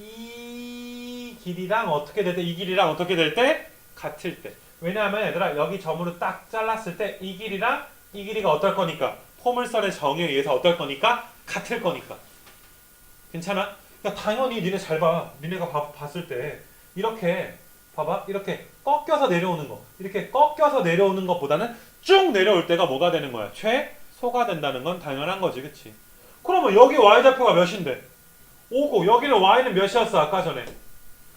이 길이랑 어떻게 될 때? 이 길이랑 어떻게 될 때? 같을 때. 왜냐하면 얘들아 여기 점으로 딱 잘랐을 때 이 길이랑 이 길이가 어떨 거니까? 포물선의 정의에 의해서 어떨 거니까? 같을 거니까. 괜찮아? 그러니까 당연히 니네 잘 봐. 니네가 봤을 때 이렇게 봐봐. 이렇게 꺾여서 내려오는 거. 이렇게 꺾여서 내려오는 것보다는 쭉 내려올 때가 뭐가 되는 거야? 최소가 된다는 건 당연한 거지. 그치? 그러면 여기 y좌표가 몇인데? 5고 여기는 y는 몇이었어? 아까 전에.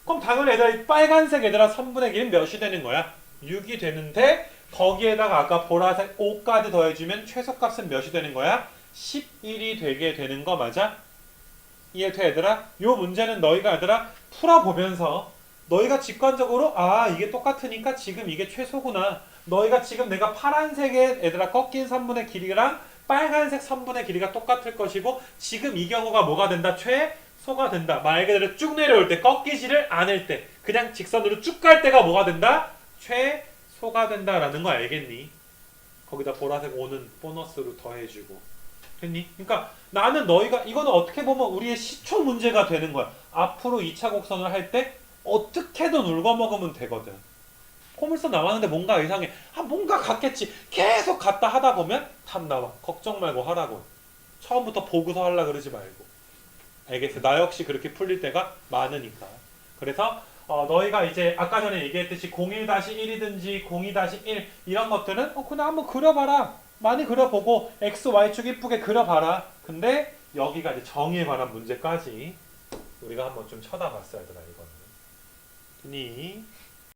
그럼 당연히 얘들아 빨간색 얘들아 선분의 길은 몇이 되는 거야? 6이 되는데 거기에다가 아까 보라색 5까지 더해주면 최소값은 몇이 되는 거야? 11이 되게 되는 거 맞아? 이해돼 얘들아? 요 문제는 너희가 얘들아 풀어보면서 너희가 직관적으로 아 이게 똑같으니까 지금 이게 최소구나. 너희가 지금 내가 파란색의 얘들아 꺾인 선분의 길이랑 빨간색 선분의 길이가 똑같을 것이고 지금 이 경우가 뭐가 된다? 최소가 된다. 말 그대로 쭉 내려올 때 꺾이지를 않을 때 그냥 직선으로 쭉 갈 때가 뭐가 된다? 최소가 된다라는 거 알겠니? 거기다 보라색 5는 보너스로 더해주고 됐니? 그러니까 나는 너희가 이거는 어떻게 보면 우리의 시초 문제가 되는 거야. 앞으로 2차 곡선을 할 때 어떻게든 울거먹으면 되거든. 포물선 나왔는데 뭔가 이상해. 아 뭔가 같겠지. 계속 갔다 하다 보면 답 나와. 걱정 말고 하라고. 처음부터 보고서 하려 그러지 말고. 알겠어. 나 역시 그렇게 풀릴 때가 많으니까. 그래서 너희가 이제 아까 전에 얘기했듯이 01-1이든지 02-1 이런 것들은 그냥 한번 그려봐라. 많이 그려보고 x, y축 이쁘게 그려봐라. 근데 여기가 이제 정의에 관한 문제까지 우리가 한번 좀 쳐다봤어야 되나 이거는. 됐니?